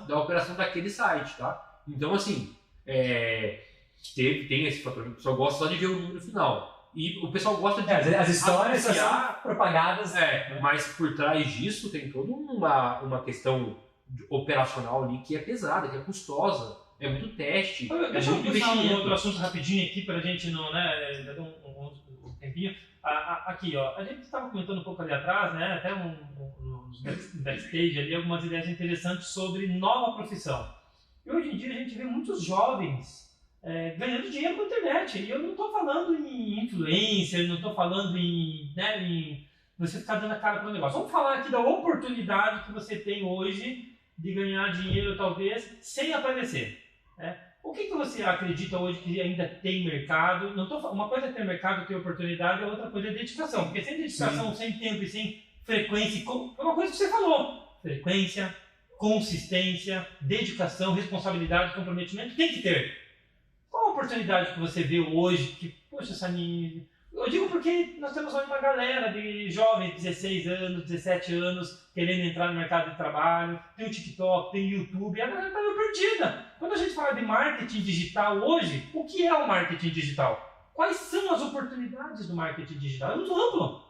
da operação daquele site, tá? Então, assim, tem esse fator, o pessoal gosta só de ver o número final. E o pessoal gosta de... as histórias são propagadas. Mas por trás disso tem toda uma questão operacional ali que é pesada, que é custosa. É muito teste. Deixa eu puxar um outro assunto rapidinho aqui pra gente não, já dar um tempinho. Aqui, ó, a gente estava comentando um pouco ali atrás, né, até nos backstage ali, algumas ideias interessantes sobre nova profissão. E hoje em dia a gente vê muitos jovens ganhando dinheiro com a internet. E eu não estou falando em influencer, não estou falando em você ficar dando a cara para o negócio. Vamos falar aqui da oportunidade que você tem hoje de ganhar dinheiro, talvez, sem aparecer. O que você acredita hoje que ainda tem mercado? Uma coisa é ter mercado, ter oportunidade, a outra coisa é dedicação. Porque sem dedicação, sem tempo e sem frequência, é uma coisa que você falou. Frequência, consistência, dedicação, responsabilidade, comprometimento, tem que ter. Qual a oportunidade que você vê hoje que, poxa, Samir, Eu digo porque nós temos hoje uma galera de jovens, 16 anos, 17 anos, querendo entrar no mercado de trabalho, tem o TikTok, tem o YouTube, e a galera está meio perdida. Quando a gente fala de marketing digital hoje, o que é o marketing digital? Quais são as oportunidades do marketing digital? É muito amplo.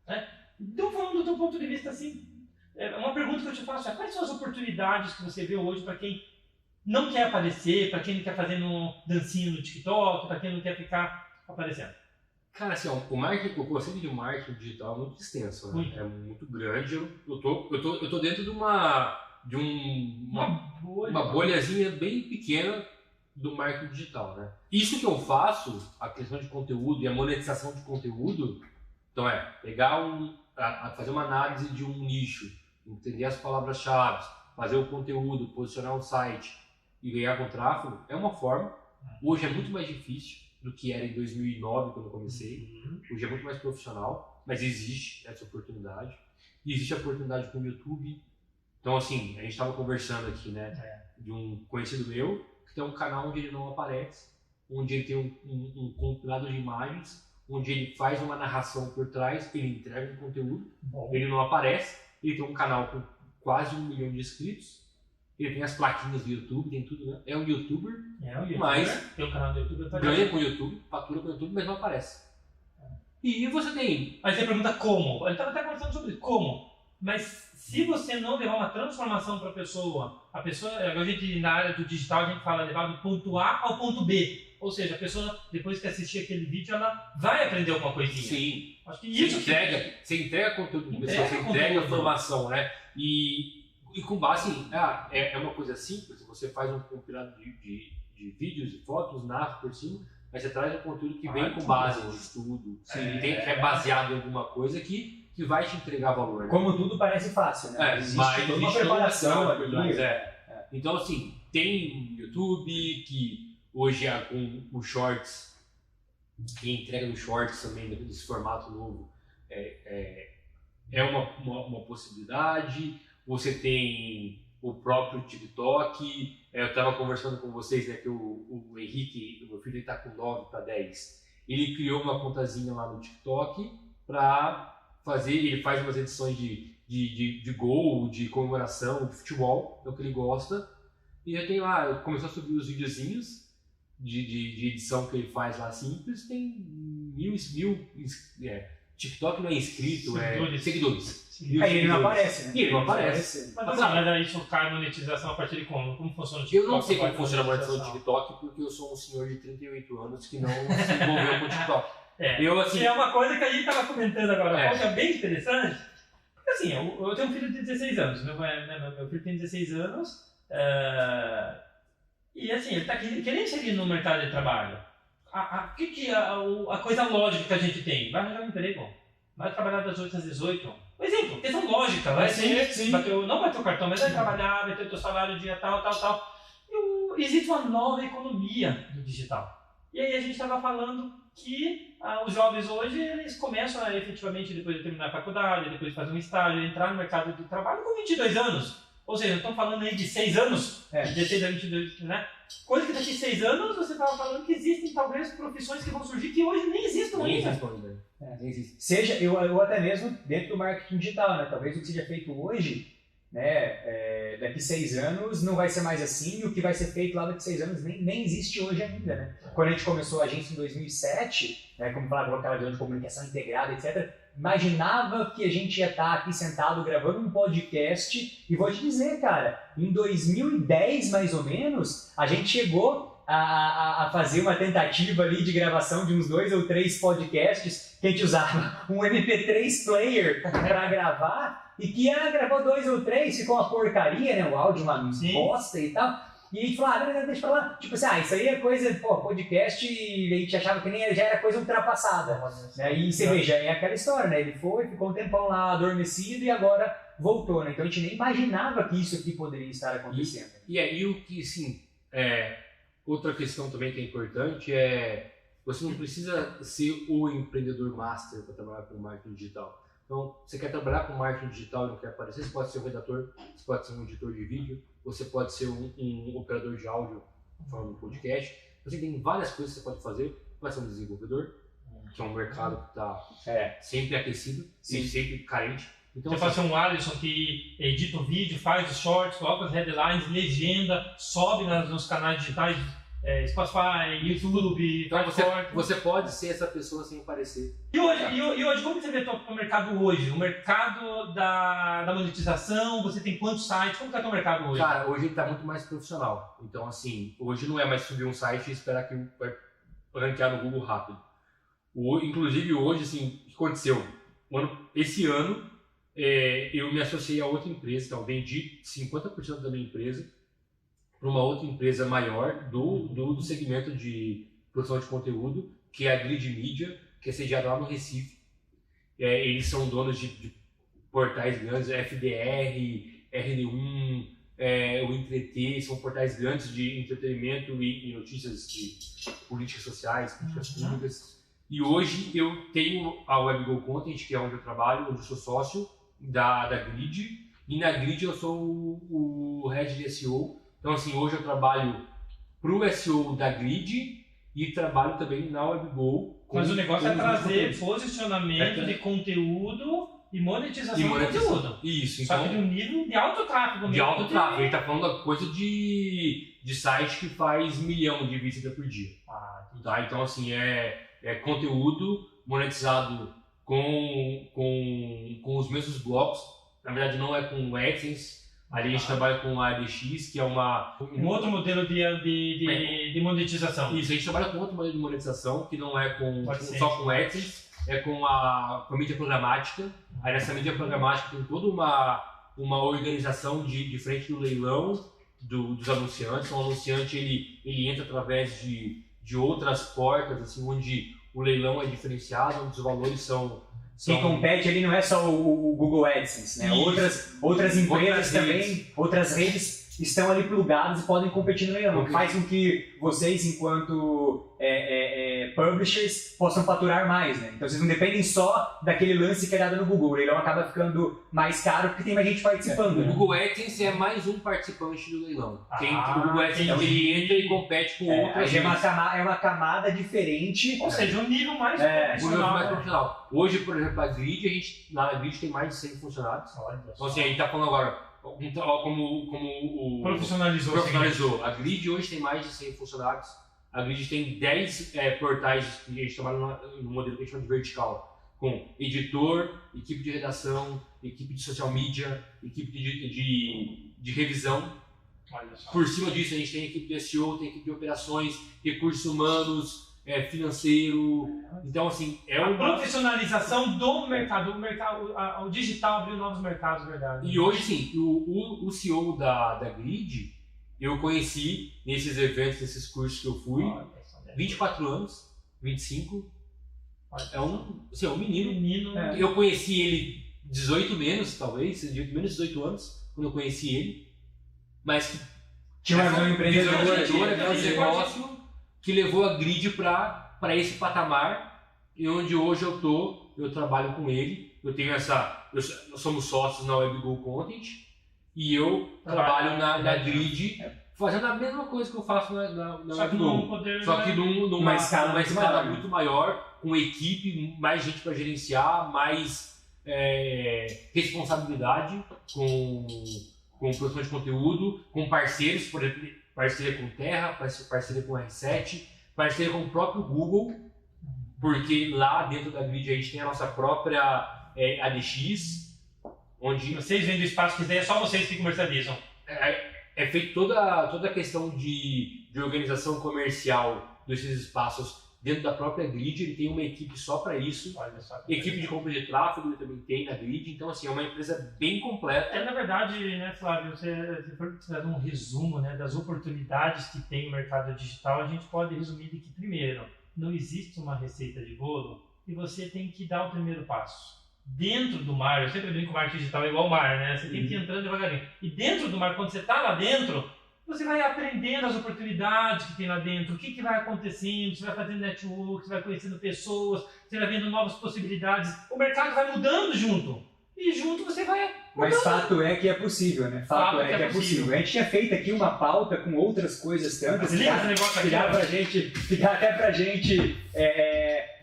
Né? Então, falando do teu ponto de vista, assim, uma pergunta que eu te faço é: quais são as oportunidades que você vê hoje para quem não quer aparecer, para quem não quer fazer dancinha no TikTok, para quem não quer ficar aparecendo? Cara, assim, o conceito de marketing digital é muito extenso, né? É muito grande. Eu tô dentro de uma bolhazinha bem pequena do marketing digital, né? Isso que eu faço, a questão de conteúdo e a monetização de conteúdo, então pegar fazer uma análise de um nicho, entender as palavras-chave, fazer o conteúdo, posicionar um site e ganhar com tráfego, é uma forma. Hoje é muito mais difícil do que era em 2009, quando eu comecei. Hoje é muito mais profissional, mas existe essa oportunidade. E existe a oportunidade com o YouTube. Então, assim, a gente estava conversando aqui, né, de um conhecido meu, que tem um canal onde ele não aparece, onde ele tem um compilado de imagens, onde ele faz uma narração por trás, ele entrega um conteúdo, ele não aparece, ele tem um canal com quase 1 milhão de inscritos, ele tem as plaquinhas do YouTube, tem tudo, né? É um youtuber, mas tem um canal do YouTube, ganha com o YouTube, fatura com o YouTube, mas não aparece. E você tem... Aí você pergunta como? A gente estava até conversando sobre como. Mas se você não levar uma transformação para a pessoa, a gente na área do digital a gente fala levar do ponto A ao ponto B. Ou seja, a pessoa, depois que assistir aquele vídeo, ela vai aprender alguma coisinha. Sim. Acho que isso você entrega conteúdo para pessoa, você entrega informação, né? E com base em... é uma coisa simples, você faz um compilado de vídeos e fotos, narra por cima, mas você traz um conteúdo que vem com base no estudo, que é baseado em alguma coisa que vai te entregar valor. Né? Como tudo parece fácil, né? Existe toda uma preparação aqui. Então, assim, tem o YouTube, que hoje com o Shorts, que entrega no Shorts também, desse formato novo, é uma possibilidade. Você tem o próprio TikTok. Eu estava conversando com vocês, né, que o Henrique, o meu filho, está com 9 para 10. Ele criou uma contazinha lá no TikTok para fazer, ele faz umas edições de gol, de comemoração, de futebol, é o que ele gosta. E já tem lá, começou a subir os videozinhos de edição que ele faz lá simples, tem mil TikTok não é inscrito, seguidores. Ele não aparece, né? E ele não aparece. Mas aí isso cai monetização a partir de como? Como funciona o TikTok? Eu não sei como funciona a monetização do TikTok, porque eu sou um senhor de 38 anos que não se envolveu com o TikTok. É uma coisa que a gente estava comentando agora, é bem interessante. Porque assim, eu tenho um filho de 16 anos, meu filho tem 16 anos, e assim, ele está querendo inserir no mercado de trabalho. A coisa lógica que a gente tem? Vai arranjar um emprego, vai trabalhar das 8 às 18. Por exemplo, questão lógica, não vai ter o cartão, mas vai trabalhar, vai ter o teu salário dia tal. E existe uma nova economia do digital. E aí a gente estava falando que os jovens hoje, eles começam a efetivamente, depois de terminar a faculdade, depois de fazer um estágio, entrar no mercado de trabalho com 22 anos. Ou seja, estamos falando aí de 6 anos, de 16 a 22, né? Coisa que daqui a 6 anos você estava falando que existem talvez profissões que vão surgir que hoje nem existem ainda. Seja, eu até mesmo dentro do marketing digital, né? Talvez o que seja feito hoje, né? Daqui 6 anos não vai ser mais assim, e o que vai ser feito lá daqui 6 anos nem existe hoje ainda, né? Quando a gente começou a agência em 2007, né? Como falava, aquela visão de comunicação integrada, etc., imaginava que a gente ia estar aqui sentado gravando um podcast, e vou te dizer, cara, em 2010 mais ou menos, a gente chegou a fazer uma tentativa ali de gravação de uns 2 ou 3 podcasts que a gente usava um MP3 player para gravar, e que gravou 2 ou 3, ficou uma porcaria, né, o áudio uma bosta e tal. E a gente falou, deixa pra lá. Tipo assim, isso aí é coisa, podcast, e a gente achava que já era coisa ultrapassada. Né? E você vê, já é aquela história, né? Ele ficou um tempão lá adormecido e agora voltou, né? Então a gente nem imaginava que isso aqui poderia estar acontecendo. E aí o que, sim, outra questão também que é importante você não precisa ser o empreendedor master para trabalhar com marketing digital. Então, você quer trabalhar com marketing digital e não quer aparecer, você pode ser um redator, você pode ser um editor de vídeo, você pode ser um operador de áudio, falando um podcast. Você tem várias coisas que você pode fazer, pode ser um desenvolvedor, que é um mercado que está sempre aquecido, sempre carente. Então, você pode ser um Alisson que edita o vídeo, faz os shorts, coloca as headlines, legenda, sobe nos canais digitais, Spotify, YouTube. Então você pode ser essa pessoa sem parecer. E hoje como você vê o mercado hoje? O mercado da monetização, você tem quantos sites? Como está o mercado hoje? Cara, hoje ele está muito mais profissional. Então, assim, hoje não é mais subir um site e esperar que vai ranquear no Google rápido. Inclusive hoje, assim, o que aconteceu? Esse ano, eu me associei a outra empresa, então vendi 50% da minha empresa para uma outra empresa maior do segmento de produção de conteúdo, que é a Grid Media, que é sediada lá no Recife. Eles são donos de portais grandes, FDR, RD1, o Entreter, são portais grandes de entretenimento e notícias de políticas sociais, políticas públicas. E hoje eu tenho a WebGo Content, que é onde eu trabalho, onde eu sou sócio da Grid, e na Grid eu sou o head de SEO. Então, assim, hoje eu trabalho para o SEO da Grid e trabalho também na WebGo. Mas o negócio é trazer posicionamento de conteúdo e monetização de conteúdo. Isso. Só que de um nível de alto tráfego. De alto tráfego. Ele está falando da coisa de site que faz 1 milhão de visitas por dia. Tá? Então, assim, é conteúdo monetizado com os mesmos blocos. Na verdade, não é com AdSense. Ali a gente trabalha com a ADX, que é um outro modelo de monetização. Isso, a gente trabalha com outro modelo de monetização, que não é só com AdSense, é com a mídia programática. Aí nessa mídia programática tem toda uma organização de frente do leilão dos anunciantes. Então, o anunciante ele entra através de outras portas, assim, onde o leilão é diferenciado, onde os valores são... Quem compete ali não é só o Google AdSense, né? Outras empresas também, outras redes estão ali plugadas e podem competir no leilão. Faz com que vocês, enquanto publishers, possam faturar mais, né? Então vocês não dependem só daquele lance que é dado no Google. O leilão acaba ficando mais caro porque tem mais gente participando. O Google AdSense é mais um participante do leilão. O Google AdSense ele entra e compete com outras redes. É uma camada diferente. Ou seja, um nível mais profissional. Hoje, por exemplo, a Grid, na Grid tem mais de 100 funcionários. Então assim, a gente está falando agora como profissionalizou. A Grid hoje tem mais de 100 funcionários. A Grid tem 10 portais que a gente trabalha no modelo que a gente chama de vertical, com editor, equipe de redação, equipe de social media, equipe de revisão. Por cima disso, a gente tem equipe de SEO, tem equipe de operações, recursos humanos, financeiro. Então, assim, a profissionalização do mercado. O digital abriu novos mercados, verdade. E hoje, sim, o CEO da Grid, eu conheci nesses eventos, nesses cursos que eu fui, 24 anos, 25. É um menino. Eu conheci ele 18 menos, talvez, menos de 18 anos, quando eu conheci ele. Mas que tinha uma visão empreendedora, um negócio que levou a Grid para esse patamar, e onde hoje eu trabalho com ele. Nós somos sócios na WebGo Content, e eu trabalho na Grid, fazendo a mesma coisa que eu faço na WebGo. Só que numa escala muito maior, com equipe, mais gente para gerenciar, mais responsabilidade com produção de conteúdo, com parceiros, por exemplo, parceria com Terra, parceria com R7, parceria com o próprio Google, porque lá dentro da Grid a gente tem a nossa própria ADX, onde... Vocês vendem espaço que daí é só vocês que comercializam. É feito toda a questão de organização comercial desses espaços dentro da própria Grid. Ele tem uma equipe só para isso. Equipe de compra de tráfego ele também tem na Grid. Então, assim, é uma empresa bem completa. Na verdade, né, Flávio, se for fazer um resumo, né, das oportunidades que tem o mercado digital, a gente pode resumir de que, primeiro, não existe uma receita de bolo e você tem que dar o primeiro passo. Dentro do mar, eu sempre brinco que o marketing digital é igual ao mar, né? Você tem que ir entrando devagarinho. E dentro do mar, quando você está lá dentro, você vai aprendendo as oportunidades que tem lá dentro, o que vai acontecendo, você vai fazendo network, você vai conhecendo pessoas, você vai vendo novas possibilidades. O mercado vai mudando junto. E junto você vai mudando. Mas fato é que é possível, né? Fato é que é possível. A gente tinha feito aqui uma pauta com outras coisas tantas que dá até pra gente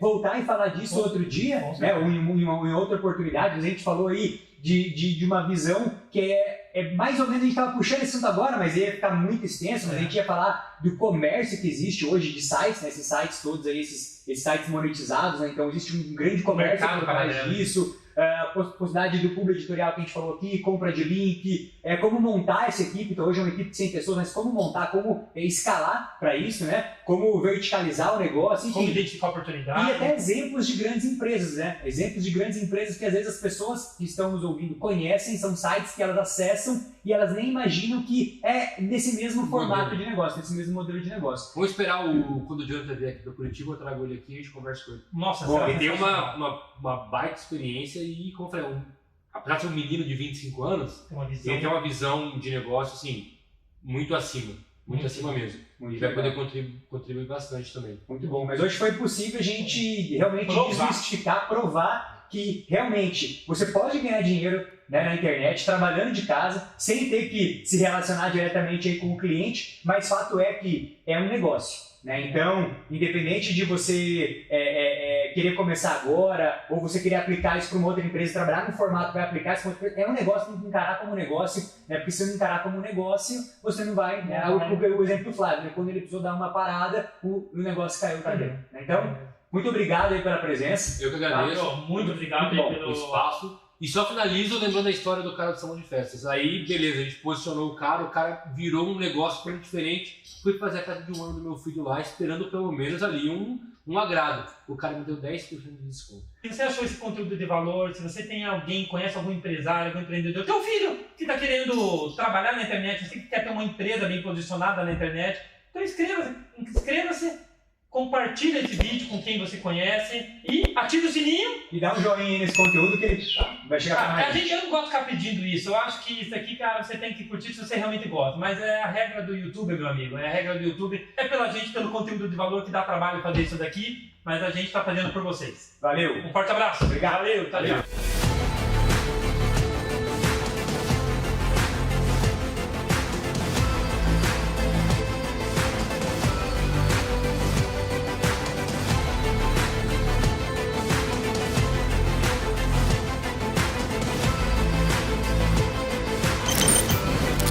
voltar e falar disso outro dia, né? Ou em outra oportunidade. A gente falou aí de uma visão que é mais ou menos, a gente estava puxando esse assunto agora, mas ia ficar muito extenso, mas a gente ia falar do comércio que existe hoje de sites, né? Esses sites todos aí, esses sites monetizados, né? Então existe um grande comércio por trás disso. A possibilidade do público editorial que a gente falou aqui, compra de link, como montar essa equipe. Então hoje é uma equipe de 100 pessoas, mas como montar, como escalar para isso, né? Como verticalizar o negócio, enfim. Como identificar oportunidade. E até exemplos de grandes empresas, né? Exemplos de grandes empresas que às vezes as pessoas que estão nos ouvindo conhecem, são sites que elas acessam e elas nem imaginam que é nesse mesmo formato de negócio, nesse mesmo modelo de negócio. Vou esperar quando o Jonathan vier aqui para Curitiba, eu trago ele aqui e a gente conversa com ele. Nossa, ele tem uma baita experiência e, como eu falei, apesar de ser um menino de 25 anos, ele tem uma visão de negócio assim, muito acima. Muito acima mesmo. E vai poder contribuir bastante também. Muito bom. Mas hoje foi possível a gente realmente desmistificar, provar que realmente você pode ganhar dinheiro, né, na internet, trabalhando de casa, sem ter que se relacionar diretamente aí com o cliente, mas fato é que é um negócio. Né? Então, independente de você querer começar agora, ou você querer aplicar isso para uma outra empresa, trabalhar no formato que vai aplicar isso, é um negócio, tem que encarar como negócio, né? Porque se não encarar como negócio, você não vai. Né? O exemplo do Flávio, né? Quando ele precisou dar uma parada, o negócio caiu também. Né? Então, muito obrigado aí pela presença. Eu que agradeço. Muito obrigado pelo espaço. E só finalizo lembrando a história do cara do salão de festas. Aí, beleza, a gente posicionou o cara virou um negócio bem diferente. Fui fazer a casa de 1 ano do meu filho lá, esperando pelo menos ali um agrado. O cara me deu 10% de desconto. Se você achou esse conteúdo de valor, se você tem alguém, conhece algum empresário, algum empreendedor, teu filho que está querendo trabalhar na internet, você que quer ter uma empresa bem posicionada na internet, então inscreva-se, compartilha esse vídeo com quem você conhece e ative o sininho. E dá um joinha nesse conteúdo que ele vai chegar para mais. Eu não gosto de ficar pedindo isso. Eu acho que isso aqui, cara, você tem que curtir se você realmente gosta. Mas é a regra do YouTube, meu amigo. É a regra do YouTube. É pela gente, pelo conteúdo de valor que dá trabalho fazer isso daqui. Mas a gente está fazendo por vocês. Valeu. Um forte abraço. Obrigado. Valeu.